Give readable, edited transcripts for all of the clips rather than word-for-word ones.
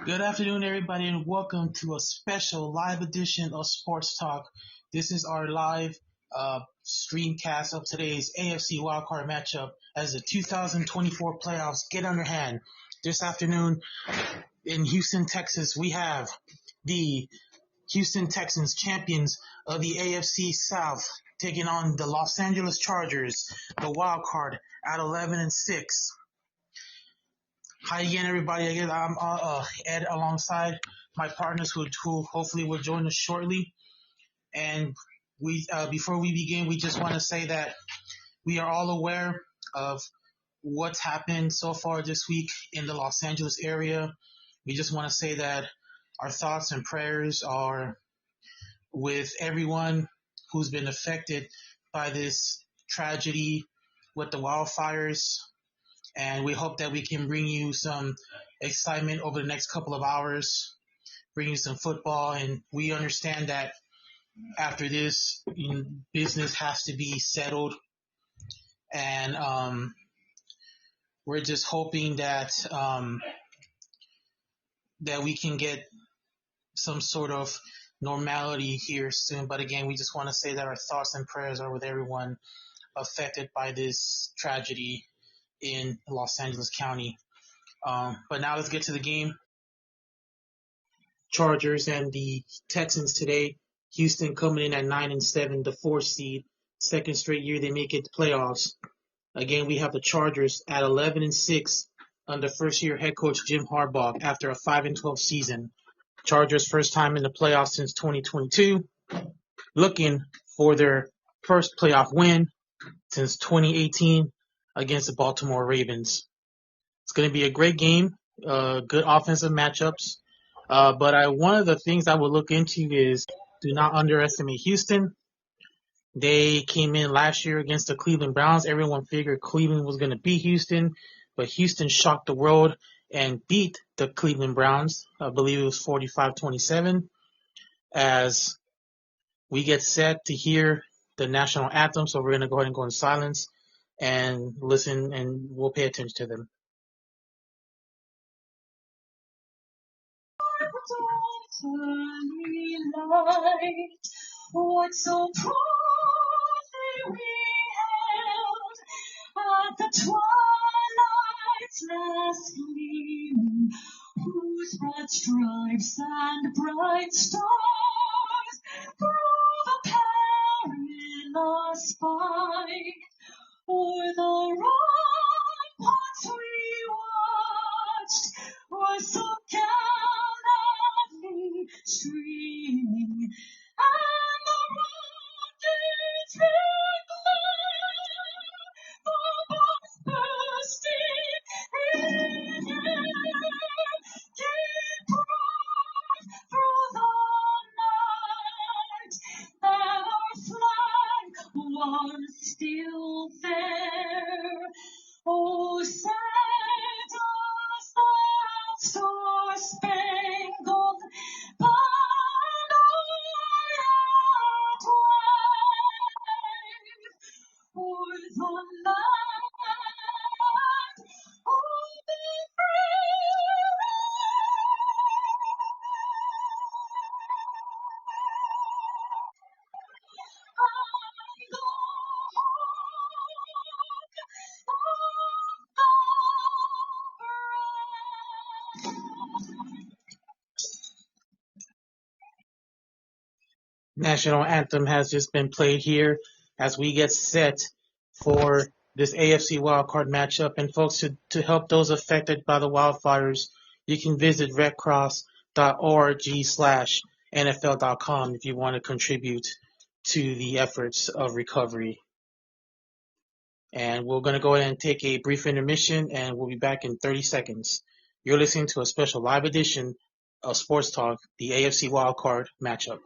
Good afternoon, everybody, and welcome to a special live edition of Sports Talk. This is our live streamcast of today's AFC wildcard matchup as the 2024 playoffs get underhand. This afternoon in Houston, Texas, we have the Houston Texans, champions of the AFC South, taking on the Los Angeles Chargers, the wild card at 11-6. Hi again, everybody. Again, I'm Ed alongside my partners who hopefully will join us shortly. And we before we begin, we just want to say that we are all aware of what's happened so far this week in the Los Angeles area. We just want to say that our thoughts and prayers are with everyone who's been affected by this tragedy with the wildfires. And we hope that we can bring you some excitement over the next couple of hours, bring you some football. And we understand that after this, business has to be settled. And we're just hoping that that we can get some sort of normality here soon. But again, we just want to say that our thoughts and prayers are with everyone affected by this tragedy in Los Angeles County. But now let's get to the game. Chargers and the Texans today. Houston coming in at 9-7, the 4th seed. Second straight year they make it to playoffs. Again, we have the Chargers at 11-6 under first-year head coach Jim Harbaugh after a 5-12 season. Chargers first time in the playoffs since 2022, looking for their first playoff win since 2018 against the Baltimore Ravens. It's going to be a great game, good offensive matchups. But one of the things I would look into is do not underestimate Houston. They came in last year against the Cleveland Browns. Everyone figured Cleveland was going to beat Houston, but Houston shocked the world and beat the Cleveland Browns. I believe it was 45-27. As we get set to hear the national anthem, so we're going to go ahead and go in silence and listen, and we'll pay attention to them. Light, what so proudly we held at the twilight's last gleam, whose broad stripes and bright stars through the perilous fight o'er the ramparts we watched were so gallantly streaming, and the rockets red glare, the bombs bursting in air, gave proof through the night that our flag was still there. Oh, send us that star-spangled banner yet wave o'er the land of the free. National anthem has just been played here as we get set for this AFC wildcard matchup. And folks, to help those affected by the wildfires, you can visit redcross.org/NFL.com if you want to contribute to the efforts of recovery. And we're going to go ahead and take a brief intermission, and we'll be back in 30 seconds. You're listening to a special live edition of Sports Talk, the AFC wildcard matchup.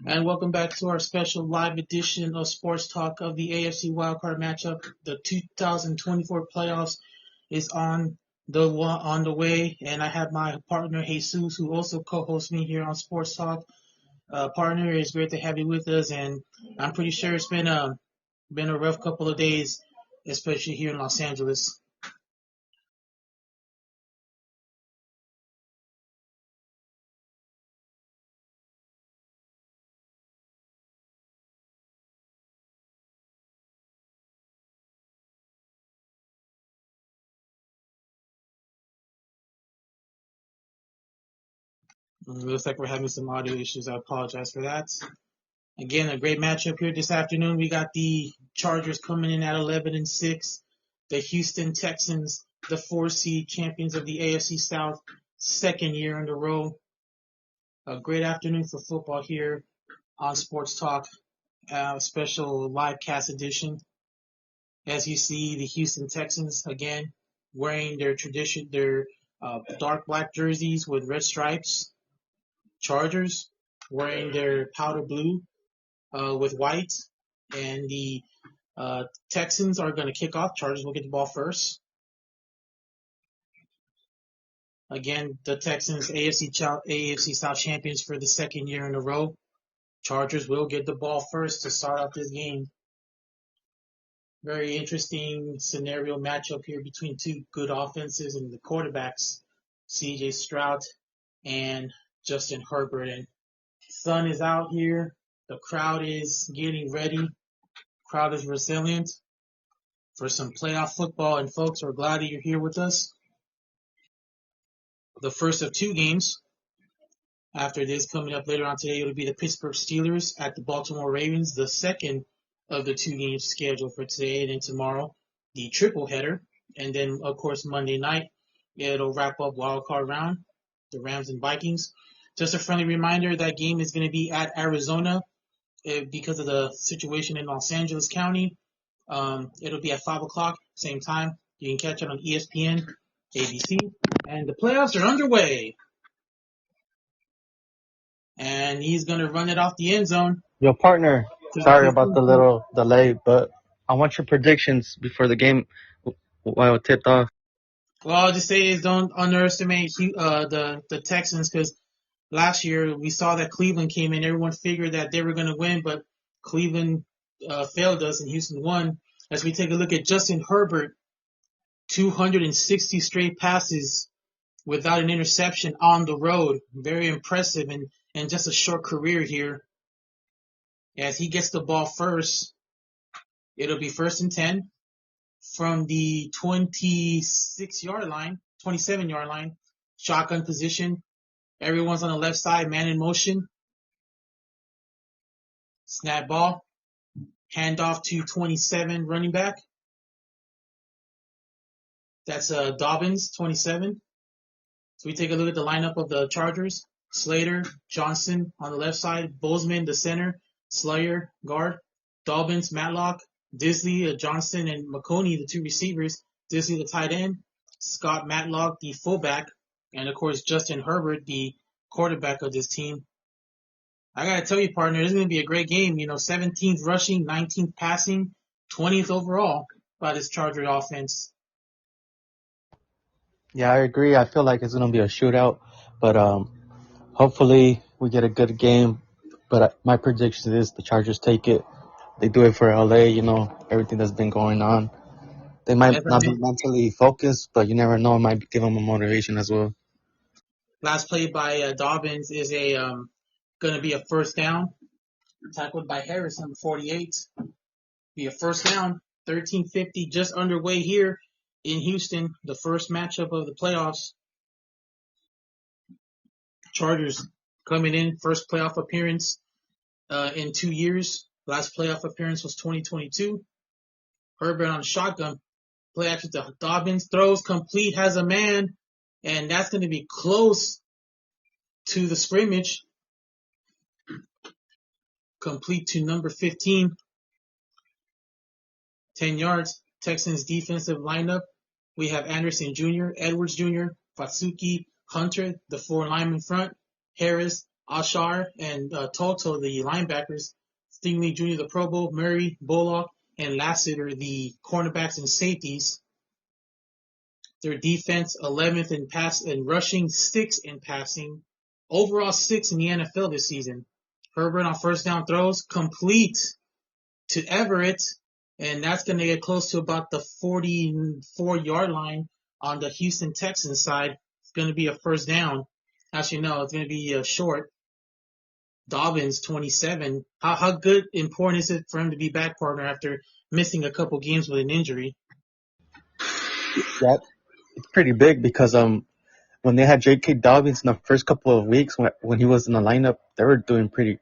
And welcome back to our special live edition of Sports Talk of the AFC wildcard matchup. The 2024 playoffs is on the way, and I have my partner Jesus, who also co-hosts me here on Sports Talk. Partner, it's great to have you with us, and I'm pretty sure it's been a rough couple of days, especially here in Los Angeles. Looks like we're having some audio issues. I apologize for that. Again, a great matchup here this afternoon. We got the Chargers coming in at 11-6. The Houston Texans, the 4 seed champions of the AFC South, second year in a row. A great afternoon for football here on Sports Talk, special live cast edition. As you see, the Houston Texans again wearing their dark black jerseys with red stripes. Chargers wearing their powder blue with white, and the Texans are going to kick off. Chargers will get the ball first. Again, the Texans, AFC South champions for the second year in a row. Chargers will get the ball first to start off this game. Very interesting scenario matchup here between two good offenses and the quarterbacks, C.J. Stroud and Justin Herbert. And sun is out here. The crowd is getting ready. Crowd is resilient for some playoff football. And folks, we're glad that you're here with us. The first of two games after this coming up later on today, it'll be the Pittsburgh Steelers at the Baltimore Ravens, the second of the two games scheduled for today and then tomorrow, the triple header. And then, of course, Monday night, it'll wrap up wild card round, the Rams and Vikings. Just a friendly reminder, that game is going to be at Arizona because of the situation in Los Angeles County. It'll be at 5 o'clock, same time. You can catch it on ESPN, ABC. And the playoffs are underway. And he's going to run it off the end zone. Yo, partner, sorry about the little delay, but I want your predictions before the game while it tipped off. Well, I'll just say is don't underestimate the Texans, because last year we saw that Cleveland came in. Everyone figured that they were going to win, but Cleveland failed us and Houston won. As we take a look at Justin Herbert, 260 straight passes without an interception on the road. Very impressive in just a short career here. As he gets the ball first, it'll be 1st and 10 from the 27-yard line, shotgun position. Everyone's on the left side, man in motion. Snap ball, handoff to 27 running back. That's Dobbins, 27. So we take a look at the lineup of the Chargers. Slater, Johnson on the left side, Bozeman, the center, Slayer, guard, Dobbins, Matlock, Disley, Johnson, and McConey, the two receivers, Disley, the tight end, Scott Matlock, the fullback, and of course Justin Herbert, the quarterback of this team. I gotta tell you, partner, this is gonna be a great game. 17th rushing, 19th passing, 20th overall by this Charger offense. Yeah, I agree. I feel like it's going to be a shootout, but hopefully we get a good game. But my prediction is the Chargers take it. They do it for LA, everything that's been going on. They might not be mentally focused, but you never know. It might give them a motivation as well. Last play by Dobbins is going to be a first down, tackled by Harris, number 48. Be a first down, 13:50, just underway here in Houston, the first matchup of the playoffs. Chargers coming in, first playoff appearance in 2 years. Last playoff appearance was 2022. Herbert on a shotgun. Play action to Dobbins. Throws complete, has a man. And that's going to be close to the scrimmage. Complete to number 15. 10 yards. Texans defensive lineup. We have Anderson Jr., Edwards Jr., Fatsuki, Hunter, the 4 linemen front, Harris, Ashar and Toto, the linebackers, Stingley Jr., the Pro Bowl, Murray, Bullock, and Lassiter, the cornerbacks and safeties. Their defense, 11th in pass and rushing, 6th in passing, overall 6th in the NFL this season. Herbert on first down throws, complete to Everett, and that's going to get close to about the 44-yard line on the Houston Texans side. It's going to be a first down. Actually, no, it's going to be short. Dobbins, 27. How good, important is it for him to be back, partner, after missing a couple games with an injury? Yeah, it's pretty big because when they had J.K. Dobbins in the first couple of weeks when he was in the lineup, they were doing pretty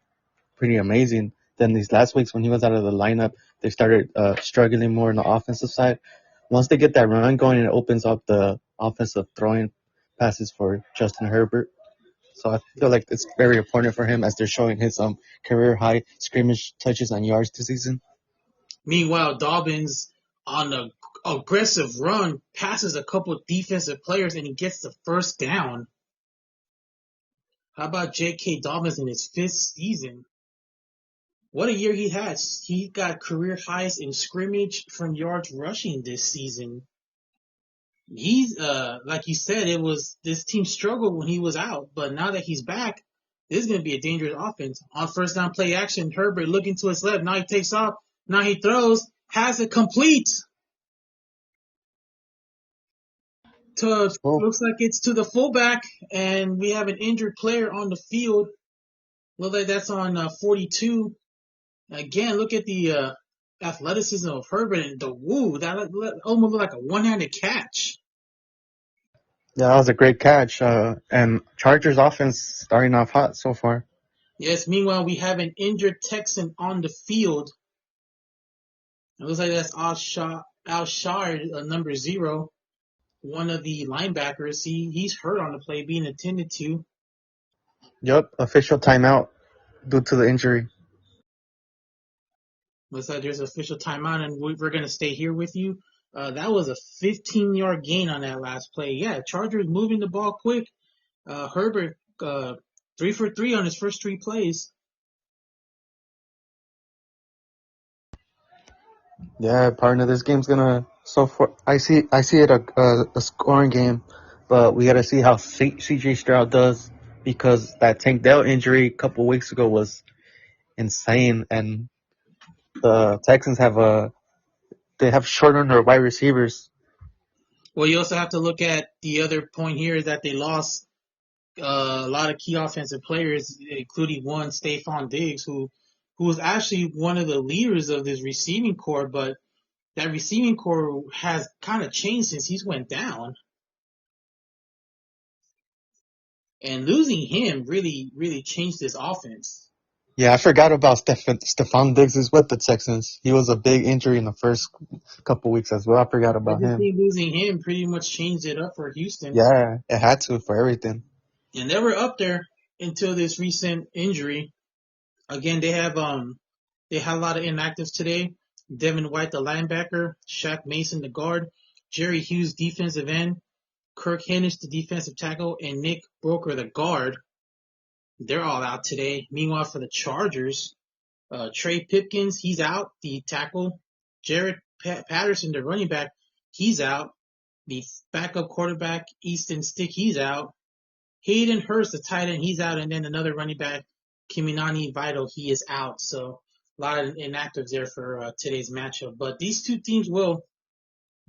amazing. Then these last weeks when he was out of the lineup, they started struggling more on the offensive side. Once they get that run going, it opens up the offensive throwing passes for Justin Herbert. So I feel like it's very important for him as they're showing his career high scrimmage touches and yards this season. Meanwhile, Dobbins on an aggressive run passes a couple of defensive players and he gets the first down. How about J.K. Dobbins in his 5th season? What a year he has. He got career highs in scrimmage from yards rushing this season. He's like you said, this team struggled when he was out, but now that he's back, this is going to be a dangerous offense. On first down play action, Herbert looking to his left. Now he takes off. Now he throws. Has it complete. Looks like it's to the fullback, and we have an injured player on the field. Looks like that's on 42. Again, look at the athleticism of Herbert and the woo. That almost looked like a one-handed catch. Yeah, that was a great catch. And Chargers offense starting off hot so far. Yes, meanwhile, we have an injured Texan on the field. It looks like that's Al-Shard, number 0, one of the linebackers. He's hurt on the play, being attended to. Yep, official timeout due to the injury. Looks like there's an official timeout, and we're going to stay here with you. That was a 15-yard gain on that last play. Yeah, Chargers moving the ball quick. Herbert, 3 for 3 on his first 3 plays. Yeah, partner, this game's gonna. So far, I see it a scoring game, but we gotta see how C.J. Stroud does because that Tank Dell injury a couple weeks ago was insane, and the Texans have shortened their wide receivers. Well, you also have to look at the other point here is that they lost a lot of key offensive players, including one Stephon Diggs, who was actually one of the leaders of this receiving corps, but that receiving corps has kind of changed since he's went down. And losing him really, really changed this offense. Yeah, I forgot about Stephon Diggs is with the Texans. He was a big injury in the first couple weeks as well. I forgot about him. Losing him pretty much changed it up for Houston. Yeah, it had to for everything. And they were up there until this recent injury. Again, they have a lot of inactives today. Devin White, the linebacker, Shaq Mason, the guard, Jerry Hughes, defensive end, Kirk Hennis, the defensive tackle, and Nick Broker, the guard. They're all out today. Meanwhile, for the Chargers, Trey Pipkins, he's out, the tackle. Jared Patterson, the running back, he's out. The backup quarterback, Easton Stick, he's out. Hayden Hurst, the tight end, he's out. And then another running back, Kiminani Vital, he is out. So a lot of inactives there for today's matchup. But these two teams will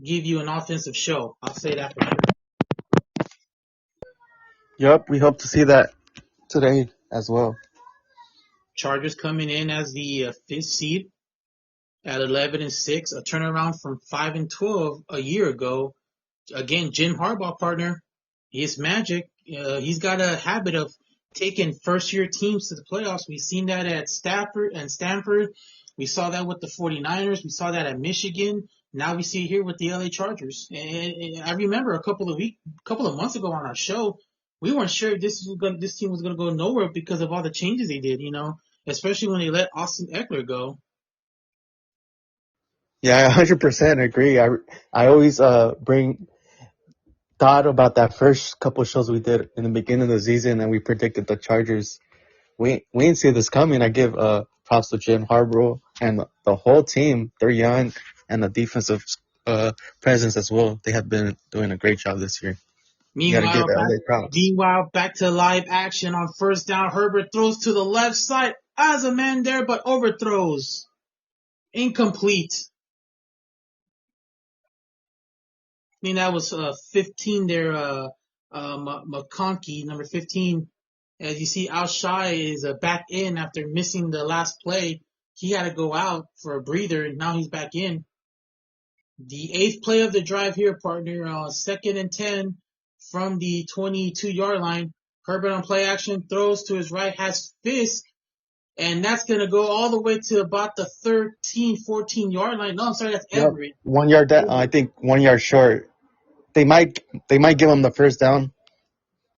give you an offensive show. I'll say that for sure. Yep, we hope to see that today as well. Chargers coming in as the 5th seed at 11-6, a turnaround from 5-12 a year ago. Again, Jim Harbaugh, partner, he's magic. He's got a habit of taking first-year teams to the playoffs. We've seen that at Stanford. We saw that with the 49ers. We saw that at Michigan. Now we see it here with the LA Chargers. And I remember a couple of months ago on our show, we weren't sure if this team was going to go nowhere because of all the changes they did, especially when they let Austin Eckler go. Yeah, I 100% agree. I always thought about that first couple shows we did in the beginning of the season, and we predicted the Chargers we didn't see this coming. I give props to Jim Harbaugh and the whole team. They're young, and the defensive presence as well. They have been doing a great job this year. You got to give Meanwhile, LA props. back to live action on first down. Herbert throws to the left side as a man there, but overthrows. Incomplete. I mean, that was 15 there, McConkey, number 15. As you see, Al Shai is back in after missing the last play. He had to go out for a breather, and now he's back in. The eighth play of the drive here, partner. Second and 10 from the 22-yard line. Herbert on play action, throws to his right, has Fisk, and that's going to go all the way to about the 13, 14-yard line. No, I'm sorry, that's Yep. Everett. 1 yard down. I think 1 yard short. They might give him the first down.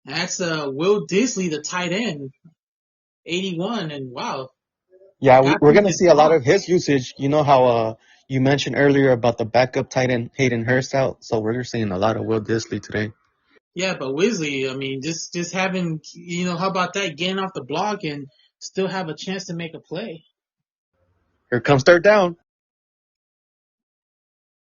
That's Will Disley, the tight end, 81, and wow. Yeah, we're After gonna the see a lot drop. of his usage. You know how you mentioned earlier about the backup tight end Hayden Hurst out, so we're seeing a lot of Will Disley today. Yeah, but Weasley, I mean, just having, how about that, getting off the block and still have a chance to make a play. Here comes third down.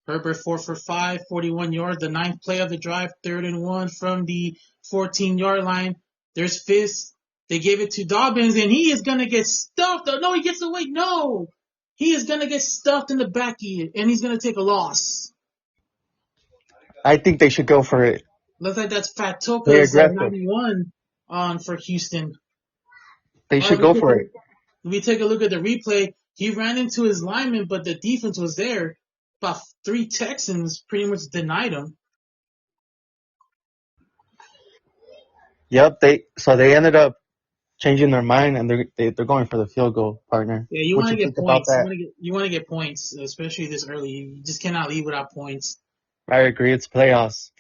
Herbert 4 for 5, 41 yards. The ninth play of the drive, 3rd and 1 from the 14-yard line. There's Fisk. They gave it to Dobbins, and he is going to get stuffed. No, he gets away. No. He is going to get stuffed in the back end, and he's going to take a loss. I think they should go for it. Looks like that's They're Fatoka's aggressive. 91 on for Houston. They should go for it. We take a look at the replay. He ran into his lineman, but the defense was there. About 3 Texans pretty much denied him. Yep. They ended up changing their mind and they're going for the field goal, partner. Yeah, you What want to you get think about points. that? You want to get points, especially this early. You just cannot leave without points. I agree. It's playoffs.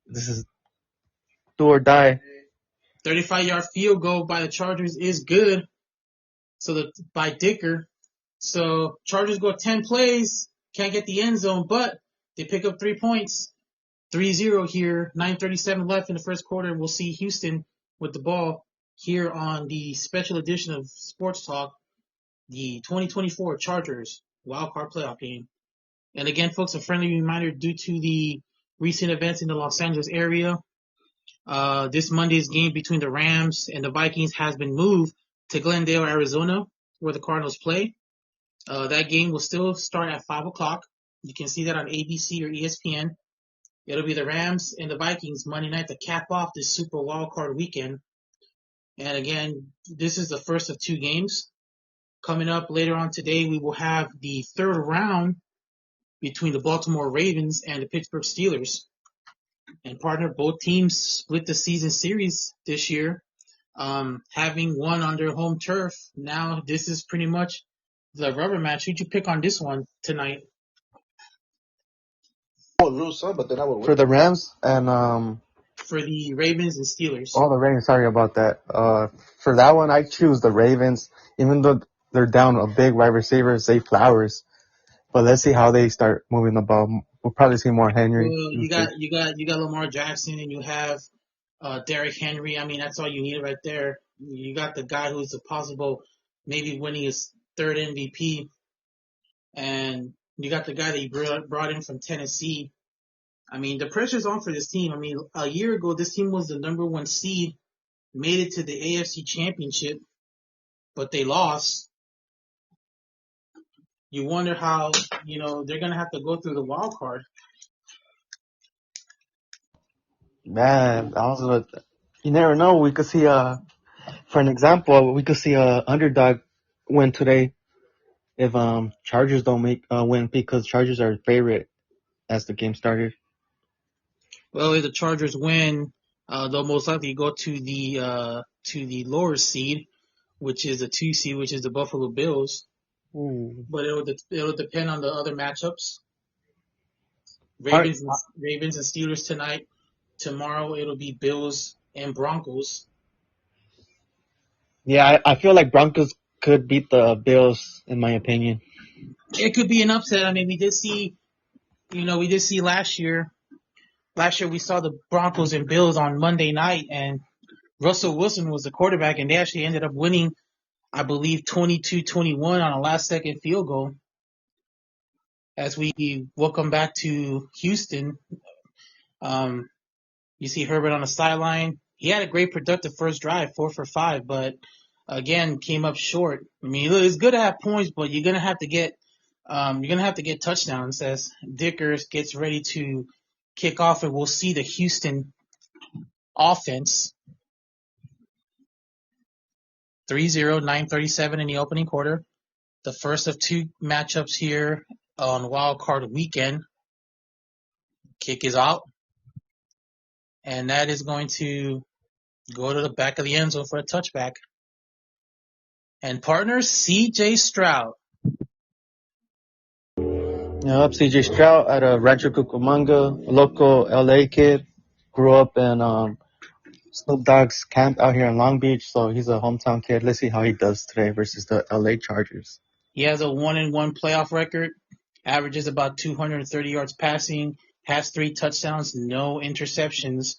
This is do or die. 35-yard field goal by the Chargers is good. So by Dicker. So Chargers go 10 plays, can't get the end zone, but they pick up 3 points. 3-0 here, 9:37 left in the first quarter. We'll see Houston with the ball here on the special edition of Sports Talk, the 2024 Chargers wildcard playoff game. And again, folks, a friendly reminder due to the recent events in the Los Angeles area, this Monday's game between the Rams and the Vikings has been moved to Glendale, Arizona, where the Cardinals play. That game will still start at 5 o'clock. You can see that on ABC or ESPN. It'll be the Rams and the Vikings Monday night to cap off this Super Wildcard weekend. And again, this is the first of 2 games. Coming up later on today, we will have the 3rd round between the Baltimore Ravens and the Pittsburgh Steelers. And partner, both teams split the season series this year, having won on their home turf. Now this is pretty much the rubber match. Who'd you pick on this one tonight? I would lose some, but then I would For win. the Rams and For the Ravens and Steelers. the Ravens. Sorry about that. For that one, I choose the Ravens, even though they're down a big wide receiver, Zay Flowers. But let's see how they start moving the ball. We'll probably see more Henry. Well, you got Lamar Jackson and you have Derrick Henry. I mean, that's all you need right there. You got the guy who's a possible maybe winning his 3rd MVP, and you got the guy that you brought in from Tennessee. I mean, the pressure's on for this team. I mean, a year ago, this team was the number 1 seed, made it to the AFC Championship, but they lost. You wonder how, they're going to have to go through the wild card. Man, you never know. We could see for an example, we could see a underdog win today if Chargers don't make win because Chargers are favorite as the game started. Well, if the Chargers win, they'll most likely go to the lower seed, which is the 2 seed, which is the Buffalo Bills. But it'll depend on the other matchups. Ravens and Steelers tonight. Tomorrow it'll be Bills and Broncos. Yeah, I feel like Broncos could beat the Bills in my opinion. It could be an upset. I mean, we did see last year. Last year we saw the Broncos and Bills on Monday night, and Russell Wilson was the quarterback, and they actually ended up winning, I believe, 22-21 on a last-second field goal. As we welcome back to Houston, you see Herbert on the sideline. He had a great productive first drive, 4 for 5, but again came up short. I mean, it's good to have points, but you're gonna have to get touchdowns as Dickers gets ready to kick off, and we'll see the Houston offense 3-0, 9:37 in the opening quarter. The first of two matchups here on Wild Card Weekend. Kick is out, and that is going to go to the back of the end zone for a touchback. And partner, C.J. Stroud. I'm CJ Stroud at a Rancho Cucamonga, a local LA kid. Grew up in Snoop Dogg's camp out here in Long Beach, so he's a hometown kid. Let's see how he does today versus the LA Chargers. He has a 1-1 playoff record, averages about 230 yards passing, has 3 touchdowns, no interceptions,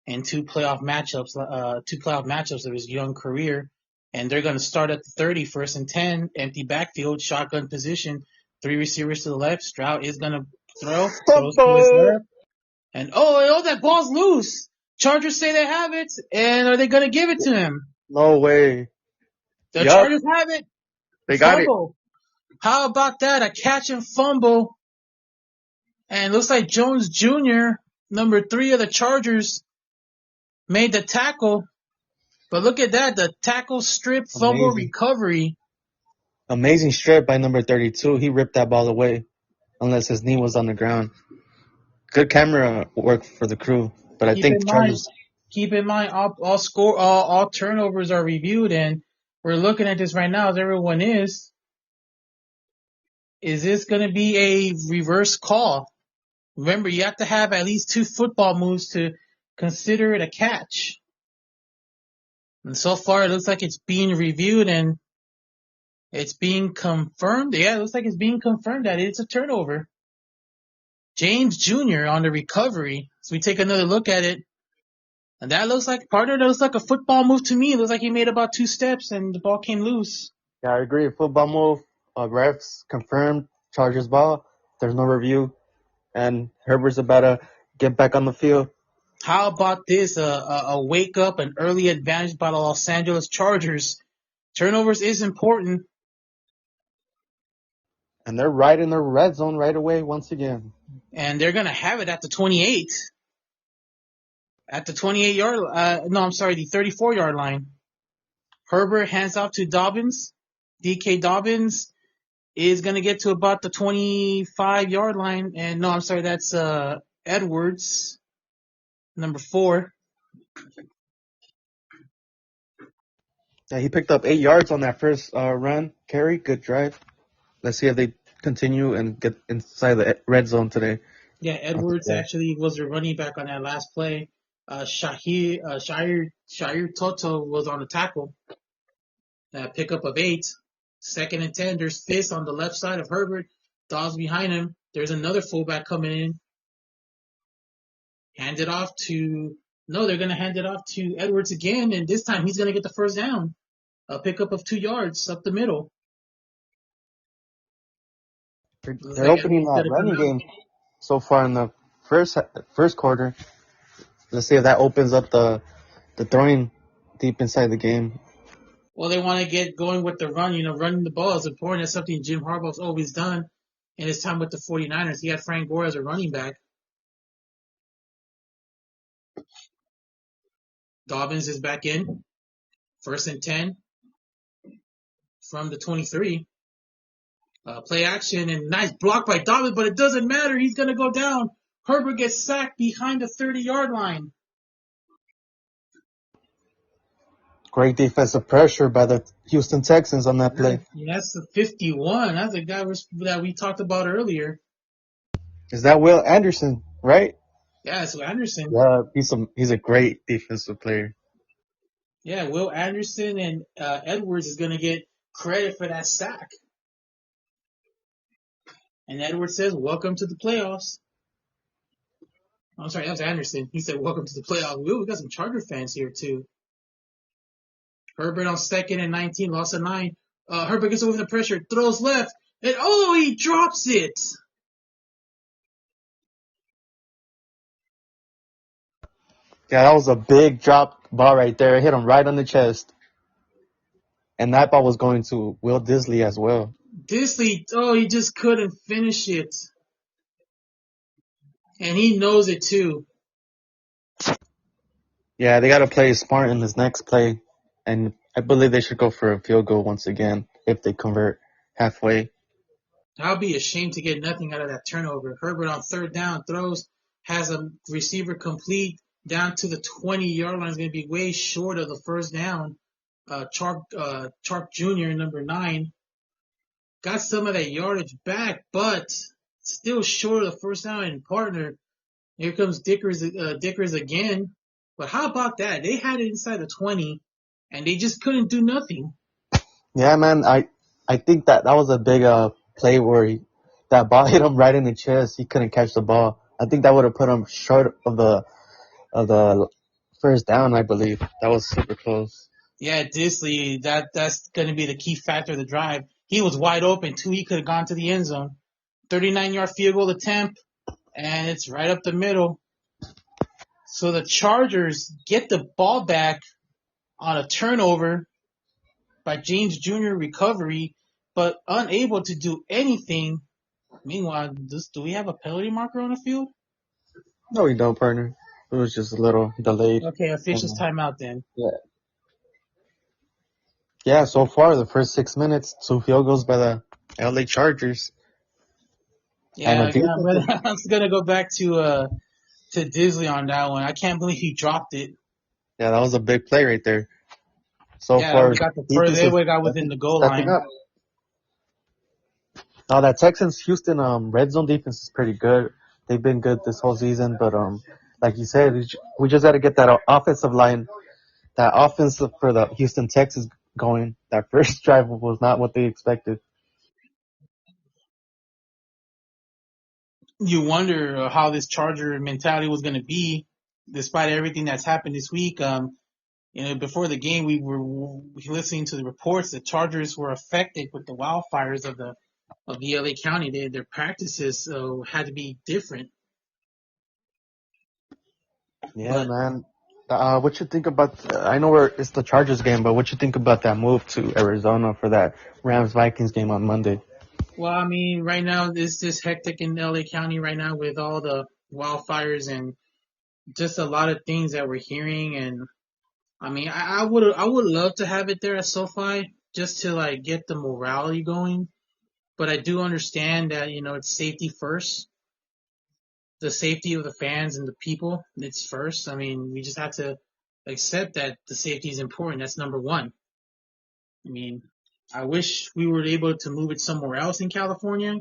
and two playoff matchups of his young career. And they're going to start at the 30, 1st and 10, empty backfield, shotgun position, 3 receivers to the left. Stroud is going to throws to his left. And that ball's loose. Chargers say they have it, and are they going to give it to him? No way. The Chargers have it. They got Fumble. How about that? A catch and fumble. And looks like Jones Jr., number 3 of the Chargers, made the tackle. But look at that. The tackle strip fumble recovery. Amazing strip by number 32. He ripped that ball away unless his knee was on the ground. Good camera work for the crew. But I think Chargers... Keep in mind, all turnovers are reviewed, and we're looking at this right now as everyone is. Is this going to be a reverse call? Remember, you have to have at least 2 football moves to consider it a catch. And so far, it looks like it's being reviewed and it's being confirmed. Yeah, it looks like it's being confirmed that it's a turnover. James Jr. on the recovery. So we take another look at it. And that looks like a football move to me. It looks like he made about 2 steps and the ball came loose. Yeah, I agree. Football move. Refs confirmed. Chargers ball. There's no review. And Herbert's about to get back on the field. How about this? A wake up, an early advantage by the Los Angeles Chargers. Turnovers is important. And they're right in the red zone right away once again. And they're going to have it at the 28. At the 28-yard the 34-yard line. Herbert hands off to Dobbins. DK Dobbins is going to get to about the 25-yard line. And that's Edwards, number 4. Yeah, he picked up 8 yards on that first run. Carry, good drive. Let's see if they continue and get inside the red zone today. Yeah, Edwards actually was the running back on that last play. Shahir Toto was on the tackle. Pickup of 8. 2nd and 10. There's Fist on the left side of Herbert. Dobbs behind him. There's another fullback coming in. They're going to hand it off to Edwards again, and this time he's going to get the first down. A pickup of 2 yards up the middle. They're opening that running game so far in the first quarter. Let's see if that opens up the throwing deep inside the game. Well, they want to get going with the run. Running the ball is important. That's something Jim Harbaugh's always done in his time with the 49ers. He had Frank Gore as a running back. Dobbins is back in. 1st and 10 from the 23. Play action and nice block by Dobbins, but it doesn't matter. He's going to go down. Herbert gets sacked behind the 30-yard line. Great defensive pressure by the Houston Texans on that play. Yeah, that's the 51. That's the guy that we talked about earlier. Is that Will Anderson, right? Yeah, it's Will Anderson. Yeah, he's a great defensive player. Yeah, Will Anderson and Edwards is going to get credit for that sack. And Edwards says, welcome to the playoffs. I'm sorry, that was Anderson. He said, welcome to the playoffs. We got some Charger fans here, too. Herbert on second and 19, loss of 9. Herbert gets over the pressure, throws left, and he drops it. Yeah, that was a big drop ball right there. It hit him right on the chest. And that ball was going to Will Disley as well. Disley, he just couldn't finish it. And he knows it too. Yeah, they got to play smart in this next play. And I believe they should go for a field goal once again if they convert halfway. I'll be ashamed to get nothing out of that turnover. Herbert on third down throws, has a receiver complete down to the 20-yard line. Is going to be way short of the first down. Chark Jr., number 9, got some of that yardage back, but still short of the first down. And partner, here comes Dickers again. But how about that? They had it inside the 20, and they just couldn't do nothing. Yeah, man, I think that was a big play where that ball hit him right in the chest. He couldn't catch the ball. I think that would have put him short of the first down. I believe that was super close. Yeah, Disley, that's going to be the key factor of the drive. He was wide open too. He could have gone to the end zone. 39-yard field goal attempt, and it's right up the middle. So the Chargers get the ball back on a turnover by James Jr. recovery, but unable to do anything. Meanwhile, do we have a penalty marker on the field? No, we don't, partner. It was just a little delayed. Okay, officials timeout then. Yeah, so far, the first 6 minutes, 2 field goals by the LA Chargers. Yeah, but I was going to go back to Disley on that one. I can't believe he dropped it. Yeah, that was a big play right there. So far, we got they got within the goal line. Up. Now that Texans Houston red zone defense is pretty good. They've been good this whole season, but like you said, we just got to get that offensive line, that offense for the Houston Texans going. That first drive was not what they expected. You wonder how this Charger mentality was going to be, despite everything that's happened this week. Before the game, we were listening to the reports that Chargers were affected with the wildfires of the LA County. Their practices had to be different. Yeah, man. What you think about? I know it's the Chargers game, but what you think about that move to Arizona for that Rams Vikings game on Monday? Well, I mean, right now it's just hectic in LA County right now with all the wildfires and just a lot of things that we're hearing. And I mean, I would love to have it there at SoFi just to like get the morality going. But I do understand that it's safety first. The safety of the fans and the people, it's first. I mean, we just have to accept that the safety is important. That's number one. I mean, I wish we were able to move it somewhere else in California.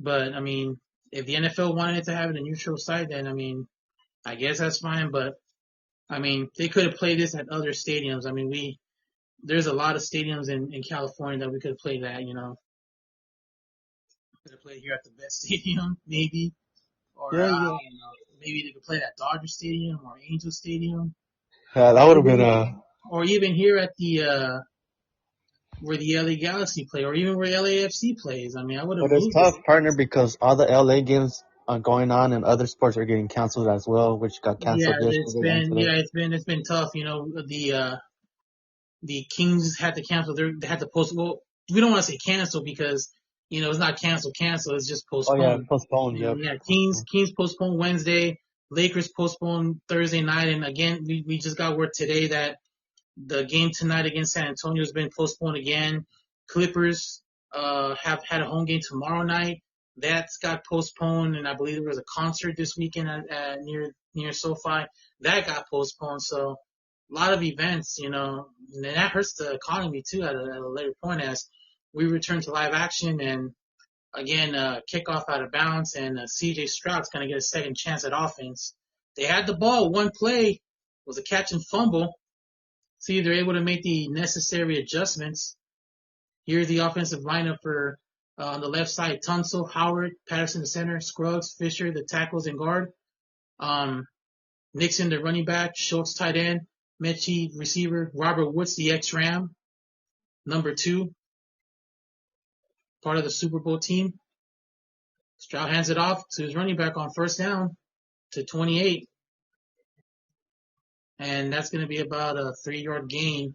But, I mean, if the NFL wanted to have it a neutral site, then, I mean, I guess that's fine. But, I mean, they could have played this at other stadiums. I mean, there's a lot of stadiums in California that we could have played at, Could have played here at the Best Stadium, maybe. Or maybe they could play at Dodger Stadium or Angel Stadium. Yeah, that would have been or even here at the where the LA Galaxy play, or even where LAFC plays. I mean, I would have. But it's tough, partner, because all the LA games are going on and other sports are getting canceled as well, which got canceled yesterday. It's been tough. The Kings had to cancel. They had to post. Well, we don't want to say cancel because it's not cancel. It's just postponed. Oh yeah, postponed. Yep. Yeah, Kings postponed Wednesday. Lakers postponed Thursday night, and again, we just got word today that the game tonight against San Antonio has been postponed again. Clippers have had a home game tomorrow night. That's got postponed, and I believe there was a concert this weekend near SoFi. That got postponed. So a lot of events, and that hurts the economy too at a later point as we return to live action and again kickoff out of bounds, and C.J. Stroud's going to get a second chance at offense. They had the ball. One play was a catch and fumble. See, they're able to make the necessary adjustments. Here's the offensive lineup for on the left side: Tunsil, Howard, Patterson, the center, Scruggs, Fisher, the tackles and guard. Nixon, the running back, Schultz, tight end, Mechie receiver. Robert Woods, the ex-Ram, number 2, part of the Super Bowl team. Stroud hands it off to his running back on first down to 28. And that's going to be about a 3-yard gain.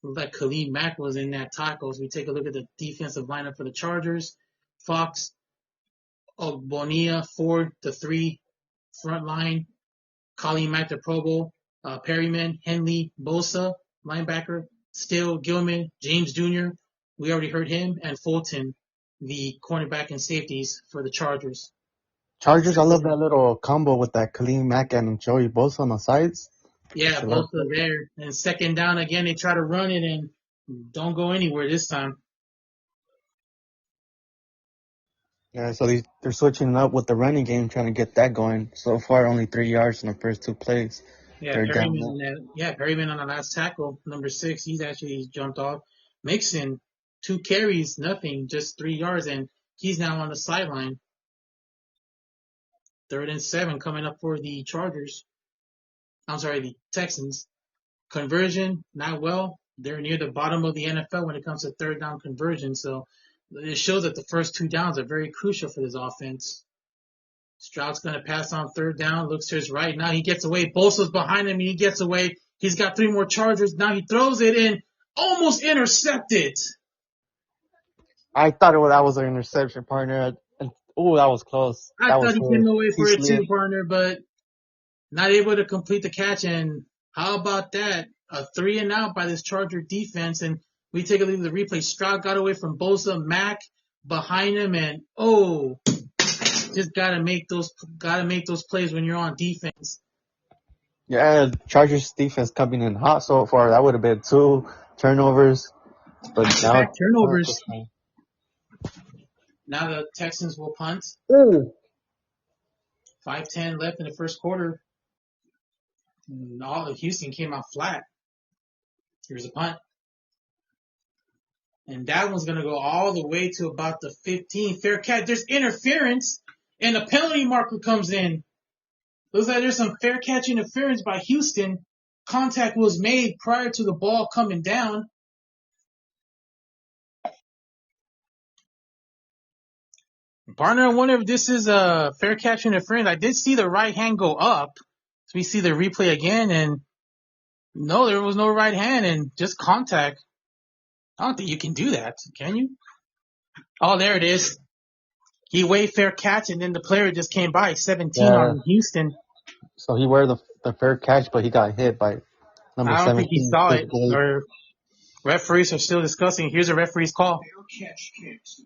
Looks like Khalid Mack was in that tackle. So we take a look at the defensive lineup for the Chargers. Fox, Bonilla, 4-3 front line. Khalid Mack, the Pro Bowl. Perryman, Henley, Bosa, linebacker. Still, Gilman, James Jr., we already heard him, and Fulton, the cornerback and safeties for the Chargers. Chargers, I love that little combo with that Khalil Mack and Joey Bosa on the sides. Yeah, both are there. And second down again, they try to run it and don't go anywhere this time. Yeah, so they're switching up with the running game, trying to get that going. So far, only 3 yards in the first 2 plays. Yeah, They're down Perryman on the last tackle, number 6. He's actually jumped off. Mixon, 2 carries, nothing, just 3 yards, and he's now on the sideline. 3rd and 7 coming up for the Chargers. I'm sorry, the Texans. Conversion, not well. They're near the bottom of the NFL when it comes to 3rd down conversion. So it shows that the first 2 downs are very crucial for this offense. Stroud's going to pass on 3rd down, looks to his right. Now he gets away. Bosa's behind him, and he gets away. He's got 3 more Chargers. Now he throws it in, almost intercepted. I thought that was an interception, partner. And that was close. I That thought was he good. came away for He it slid. too, partner, but not able to complete the catch. And how about that? A 3 and out by this Charger defense. And we take a look at the replay. Stroud got away from Bosa, Mack behind him, and just gotta make those plays when you're on defense. Yeah, Chargers defense coming in hot so far. That would have been 2 turnovers. But now Back turnovers. Now the Texans will punt. 5:10 left in the first quarter. All of Houston came out flat. Here's a punt. And that one's going to go all the way to about the 15. Fair catch. There's interference, and a penalty marker comes in. Looks like there's some fair catch interference by Houston. Contact was made prior to the ball coming down. Partner, I wonder if this is a fair catch interference. I did see the right hand go up. So we see the replay again, and no, there was no right hand and just contact. I don't think you can do that, can you? Oh, there it is. He waved fair catch, and then the player just came by, 17 on Houston. So he wore the fair catch, but he got hit by number 17. I don't think he saw it. Or referees are still discussing. Here's a referee's call. Fair catch kicks.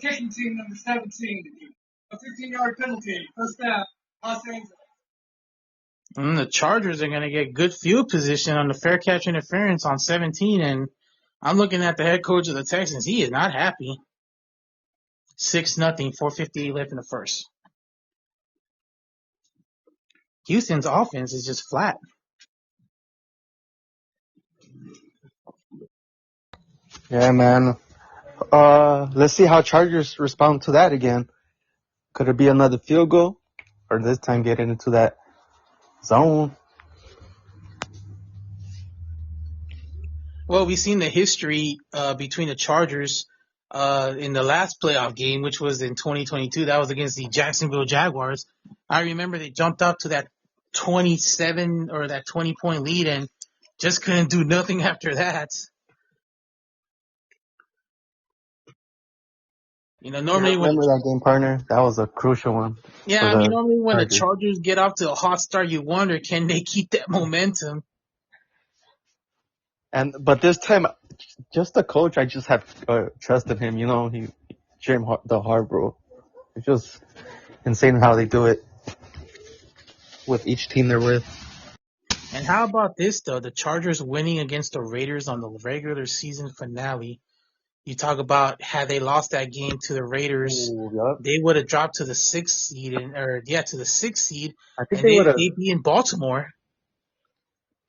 Kicking team number 17. A 15-yard penalty. First down. Los Angeles. The Chargers are going to get good field position on the fair catch interference on 17, and I'm looking at the head coach of the Texans. He is not happy. 6-0, 4:58 left in the first. Houston's offense is just flat. Yeah, man. Let's see how Chargers respond to that again. Could it be another field goal? Or this time getting into that zone? Well, we've seen the history between the Chargers in the last playoff game, which was in 2022. That was against the Jacksonville Jaguars. I remember they jumped up to that 27 or that 20-point lead and just couldn't do nothing after that. You know, normally when that game, partner, that was a crucial one. Yeah, I mean, normally when the Chargers get off to a hot start, you wonder, can they keep that momentum? But this time, just the coach, I just have trusted him. You know, Jim the Harborough. It's just insane how they do it with each team they're with. And how about this, though? The Chargers winning against the Raiders on the regular season finale. You talk about had they lost that game to the Raiders, they would have dropped to the 6th seed, to the 6th seed, I think they'd be in Baltimore.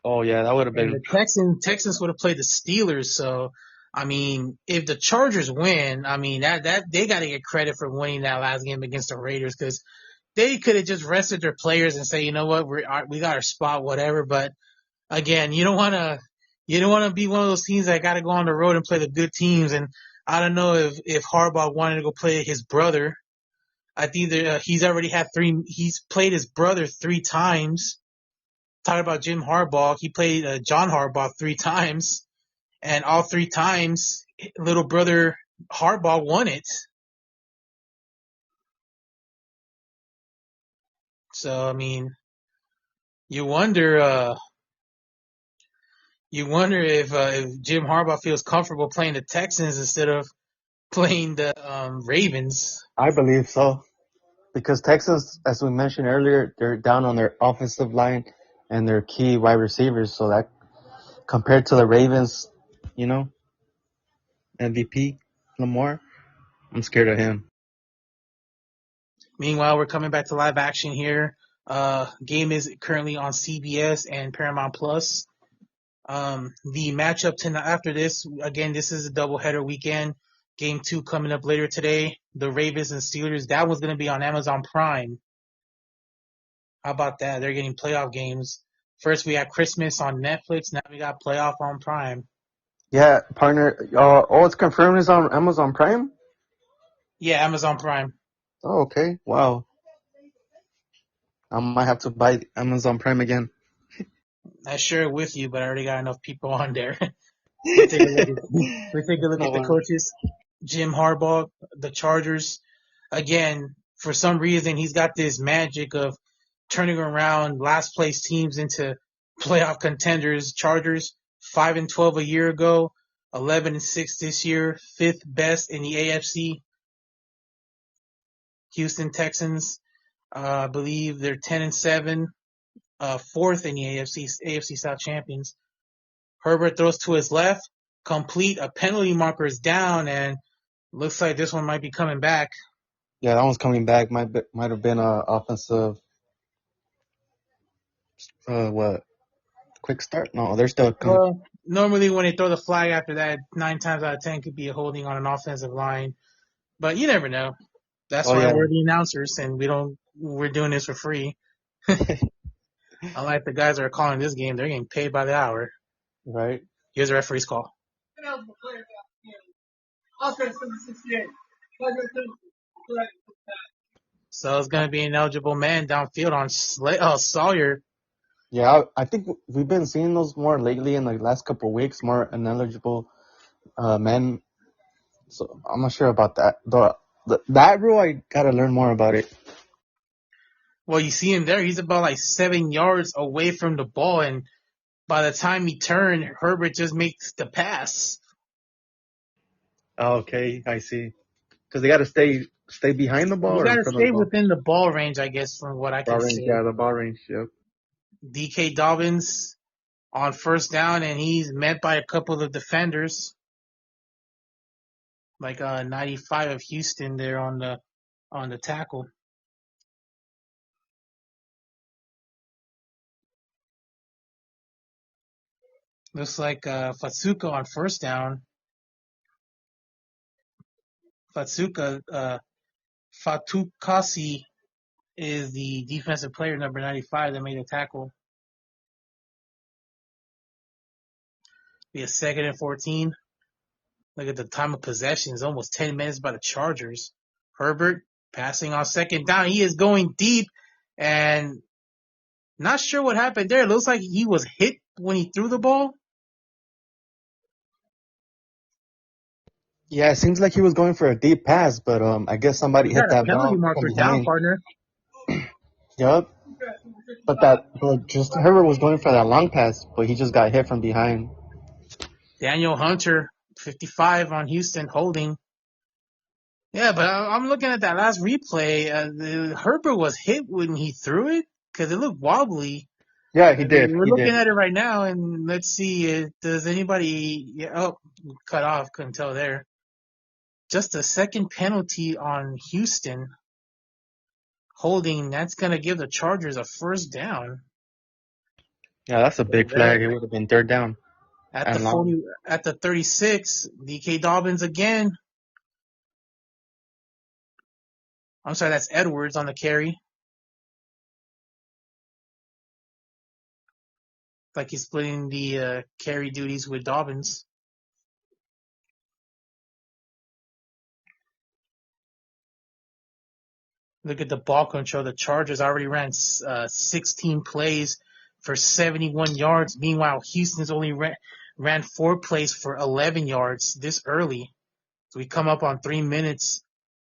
Oh yeah, that would have been. And the Texans would have played the Steelers. So, I mean, if the Chargers win, I mean that they got to get credit for winning that last game against the Raiders because they could have just rested their players and say, you know what, we got our spot, whatever. But again, you don't want to be one of those teams that got to go on the road and play the good teams. And I don't know if Harbaugh wanted to go play his brother. I think that he's played his brother 3 times. Talking about Jim Harbaugh, he played John Harbaugh 3 times, and all 3 times, little brother Harbaugh won it. So I mean, you wonder if Jim Harbaugh feels comfortable playing the Texans instead of playing the Ravens. I believe so. Because Texas, as we mentioned earlier, they're down on their offensive line and their key wide receivers. So that compared to the Ravens, you know, MVP Lamar, I'm scared of him. Meanwhile, we're coming back to live action here. Game is currently on CBS and Paramount Plus. The matchup tonight after this, again, this is a doubleheader weekend. Game 2 coming up later today. The Ravens and Steelers. That one's going to be on Amazon Prime. How about that? They're getting playoff games. First we had Christmas on Netflix. Now we got playoff on Prime. Yeah, partner. It's confirmed it's on Amazon Prime? Yeah, Amazon Prime. Oh, okay. Wow. I might have to buy Amazon Prime again. I share it with you, but I already got enough people on there. We take a look at the coaches. Jim Harbaugh, the Chargers. Again, for some reason, he's got this magic of turning around last place teams into playoff contenders. Chargers 5-12 a year ago, 11-6 this year, 5th best in the AFC. Houston Texans, I believe they're 10-7, 4th in the AFC South champions. Herbert throws to his left, complete, a penalty marker is down, and looks like this one might be coming back. Yeah, that one's coming back. Might have been a offensive. Quick start? No, they're still coming. Well, normally when they throw the flag after that, 9 times out of 10 could be a holding on an offensive line, but you never know. That's why we're the announcers, and we're doing this for free. Unlike the guys that are calling this game, they're getting paid by the hour. Right. Here's the referee's call. So it's going to be an eligible man downfield on Sawyer. Yeah, I think we've been seeing those more lately in the last couple of weeks, more ineligible men. So I'm not sure about that. That rule, I got to learn more about it. Well, you see him there. He's about like 7 yards away from the ball, and by the time he turned, Herbert just makes the pass. Oh, okay, I see. Because they got to stay behind the ball. You or got in to front stay of the ball? within the ball range, I guess, from what I can Ball range, say. yeah, the ball range. Yep. DK Dobbins on first down, and he's met by a couple of defenders, like 95 of Houston there on the tackle. Looks like Fatsuka on first down. Fatukasi is the defensive player, number 95, that made the tackle. Be a 2nd and 14. Look at the time of possession. It's almost 10 minutes by the Chargers. Herbert passing on second down. He is going deep, and not sure what happened there. It looks like he was hit when he threw the ball. Yeah, it seems like he was going for a deep pass, but I guess somebody hit that penalty ball marker from down, behind. partner. Yep. But just Herbert was going for that long pass, but he just got hit from behind. Daniel Hunter, 55 on Houston, holding. Yeah, but I'm looking at that last replay. Herbert was hit when he threw it because it looked wobbly. Yeah, he did. We're looking at it right now, and let's see. Does anybody? Cut off. Couldn't tell there. Just a second penalty on Houston. Holding. That's going to give the Chargers a first down. Yeah, that's a big flag. It would have been third down. At the 40, at the 36, DK Dobbins again. I'm sorry, that's Edwards on the carry. like he's splitting the carry duties with Dobbins. Look at the ball control. The Chargers already ran 16 plays for 71 yards. Meanwhile, Houston's only ran 4 plays for 11 yards this early. So we come up on 3 minutes